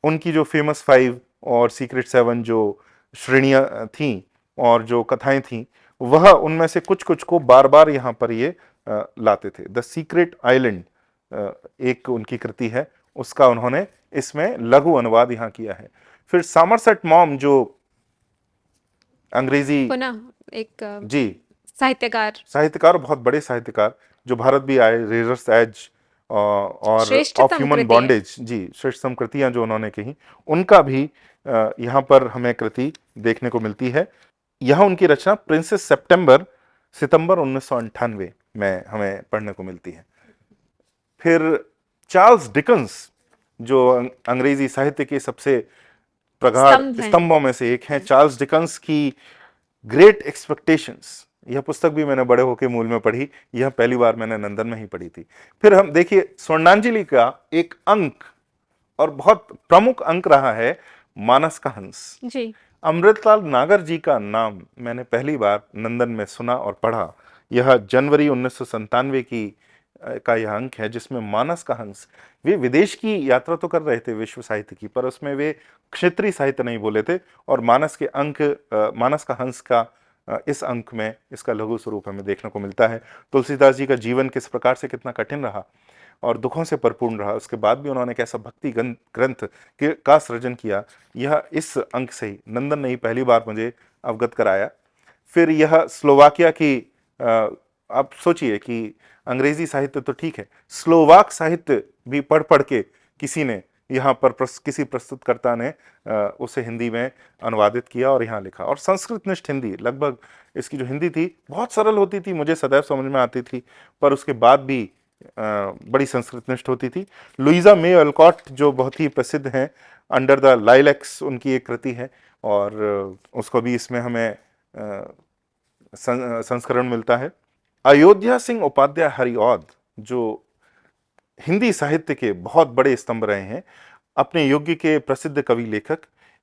S2: उनकी जो फेमस 5 और सीक्रेट 7 जो श्रेणियां थीं और जो कथाएं थीं, वह उनमें से कुछ कुछ को बार बार यहाँ पर ये लाते थे। द सीक्रेट आइलैंड एक उनकी कृति है, उसका उन्होंने इसमें लघु अनुवाद यहाँ किया है। फिर समरसेट मॉम जो अंग्रेजी
S1: पुनः एक
S2: जी
S1: साहित्यकार,
S2: बहुत बड़े साहित्यकार, जो भारत भी आए, रेजर्स एज और ऑफ
S1: श्रेष्ठतम
S2: ह्यूमन
S1: कृति है।
S2: बॉन्डेज, जी श्रेष्ठतम कृतियां जो उन्होंने कही, उनका भी यहाँ पर हमें कृति देखने को मिलती है। यह उनकी रचना प्रिंसेस सितंबर 1998 में हमें पढ़ने को मिलती है। फिर चार्ल्स डिकन्स जो अंग्रेजी साहित्य के सबसे प्रगाढ़ स्तंभों में से एक हैं, चार्ल्स डिकन्स की ग्रेट एक्सपेक्टेशंस, यह पुस्तक भी मैंने बड़े होके मूल में पढ़ी, यह पहली बार मैंने नंदन में ही पढ़ी थी। फिर हम देखिए स्वर्णांजलि का एक अंक और बहुत प्रमुख अंक रहा है मानस का हंस
S1: जी।
S2: अमृतलाल नागर जी का नाम मैंने पहली बार नंदन में सुना और पढ़ा। यह जनवरी 1997 की का यह अंक है, जिसमें मानस का हंस, वे विदेश की यात्रा तो कर रहे थे विश्व साहित्य की, पर उसमें वे क्षेत्रीय साहित्य नहीं बोले थे, और मानस के अंक, मानस का हंस का इस अंक में इसका लघु स्वरूप हमें देखने को मिलता है। तुलसीदास जी का जीवन किस प्रकार से कितना कठिन रहा और दुखों से परिपूर्ण रहा, उसके बाद भी उन्होंने कैसा भक्ति ग्रंथ का सृजन किया, यह इस अंक से ही नंदन ने ही पहली बार मुझे अवगत कराया। फिर यह स्लोवाकिया की, आप सोचिए कि अंग्रेजी साहित्य तो ठीक है, स्लोवाक साहित्य भी पढ़ पढ़ के किसी ने यहाँ पर किसी प्रस्तुतकर्ता ने उसे हिंदी में अनुवादित किया और यहाँ लिखा। और संस्कृतनिष्ठ हिंदी, लगभग इसकी जो हिंदी थी बहुत सरल होती थी, मुझे सदैव समझ में आती थी, पर उसके बाद भी बड़ी संस्कृतनिष्ठ होती थी। लुइजा मे अल्कॉट जो बहुत ही प्रसिद्ध हैं, अंडर द लाइलैक्स उनकी एक कृति है, और उसको भी इसमें हमें संस्करण मिलता है। अयोध्या सिंह उपाध्याय हरिऔध जो हिंदी साहित्य के बहुत बड़े स्तंभ रहे हैं, अपने युग के प्रसिद्ध कवि लेखक,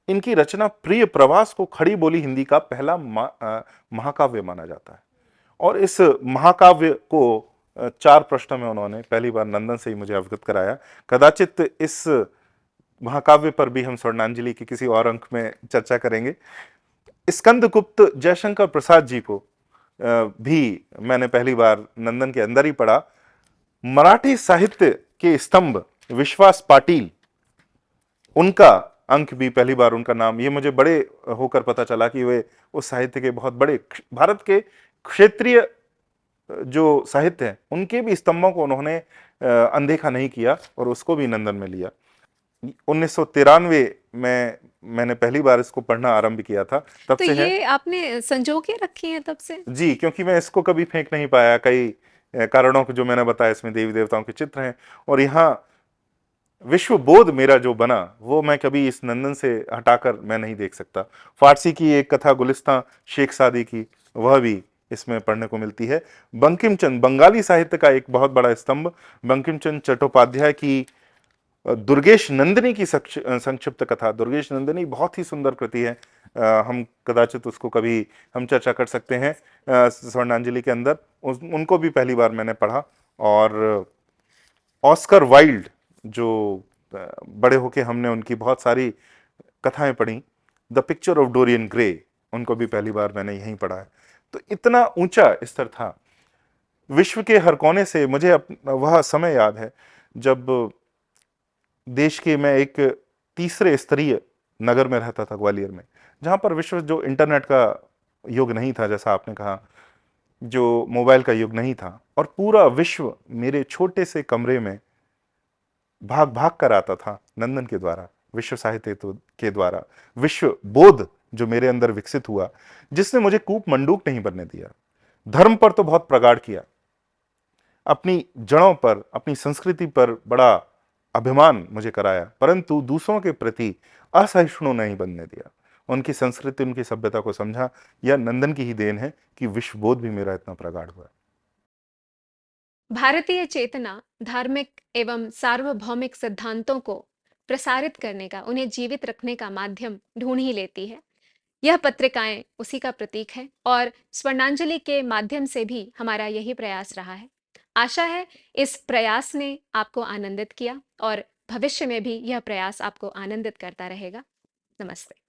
S2: इनकी रचना प्रिय प्रवास को खड़ी बोली हिंदी का पहला महाकाव्य माना जाता है, और इस महाकाव्य को 4 प्रश्नों में उन्होंने पहली बार नंदन से ही मुझे अवगत कराया। कदाचित इस महाकाव्य पर भी हम स्वर्णांजलि के किसी और अंक में चर्चा करेंगे। स्कंदगुप्त जयशंकर प्रसाद जी को भी मैंने पहली बार नंदन के अंदर ही पढ़ा। मराठी साहित्य के स्तंभ विश्वास पाटिल, उनका अंक भी पहली बार, उनका नाम ये मुझे बड़े होकर पता चला कि वे उस साहित्य के बहुत बड़े, भारत के क्षेत्रीय जो साहित्य है उनके भी स्तंभों को उन्होंने अनदेखा नहीं किया और उसको भी नंदन में लिया। 1993 में मैंने पहली बार इसको पढ़ना आरंभ किया था, तब
S1: तो
S2: से
S1: ये
S2: है।
S1: आपने संजो के रखी है तब से?
S2: जी, क्योंकि मैं इसको कभी फेंक नहीं पाया, कई कारणों को जो मैंने बताया, इसमें देवी देवताओं के चित्र हैं, और यहाँ विश्व बोध मेरा जो बना वो मैं कभी इस नंदन से हटाकर मैं नहीं देख सकता। फारसी की एक कथा गुलिस्तां शेख सादी की, वह भी इसमें पढ़ने को मिलती है। बंकिम चंद्र, बंगाली साहित्य का एक बहुत बड़ा स्तंभ, बंकिम चंद्र चट्टोपाध्याय की दुर्गेश नंदिनी की संक्षिप्त कथा। दुर्गेश नंदिनी बहुत ही सुंदर कृति है, हम कदाचित उसको कभी हम चर्चा कर सकते हैं स्वर्णांजलि के अंदर। उनको भी पहली बार मैंने पढ़ा। और ऑस्कर वाइल्ड जो बड़े होके हमने उनकी बहुत सारी कथाएं पढ़ी, the picture of Dorian Gray, उनको भी पहली बार मैंने यहीं पढ़ा है। तो इतना ऊंचा स्तर था। विश्व के हर कोने से मुझे वह समय याद है जब देश के मैं एक तीसरे स्तरीय नगर में रहता था, ग्वालियर में, जहां पर विश्व जो इंटरनेट का युग नहीं था, जैसा आपने कहा, जो मोबाइल का युग नहीं था, और पूरा विश्व मेरे छोटे से कमरे में भाग भाग कर आता था नंदन के द्वारा, विश्व साहित्य के द्वारा, विश्व बोध जो मेरे अंदर विकसित हुआ, जिसने मुझे कूप मंडूक नहीं बनने दिया। धर्म पर तो बहुत प्रगाढ़ किया, अपनी जड़ों पर, अपनी संस्कृति पर बड़ा अभिमान मुझे कराया, परंतु दूसरों के प्रति असहिष्णु नहीं बनने दिया। उनकी संस्कृति, उनकी सभ्यता को समझा। यह नंदन की ही देन है कि विश्वबोध भी मेरा इतना प्रगाढ़ हुआ।
S1: भारतीय चेतना धार्मिक एवं सार्वभौमिक सिद्धांतों को प्रसारित करने का, उन्हें जीवित रखने का माध्यम ढूंढ ही लेती है। यह पत्रिकाएं उसी का प्रतीक है और स्वर्णांजलि के माध्यम से भी हमारा यही प्रयास रहा है। आशा है इस प्रयास ने आपको आनंदित किया और भविष्य में भी यह प्रयास आपको आनंदित करता रहेगा। नमस्ते।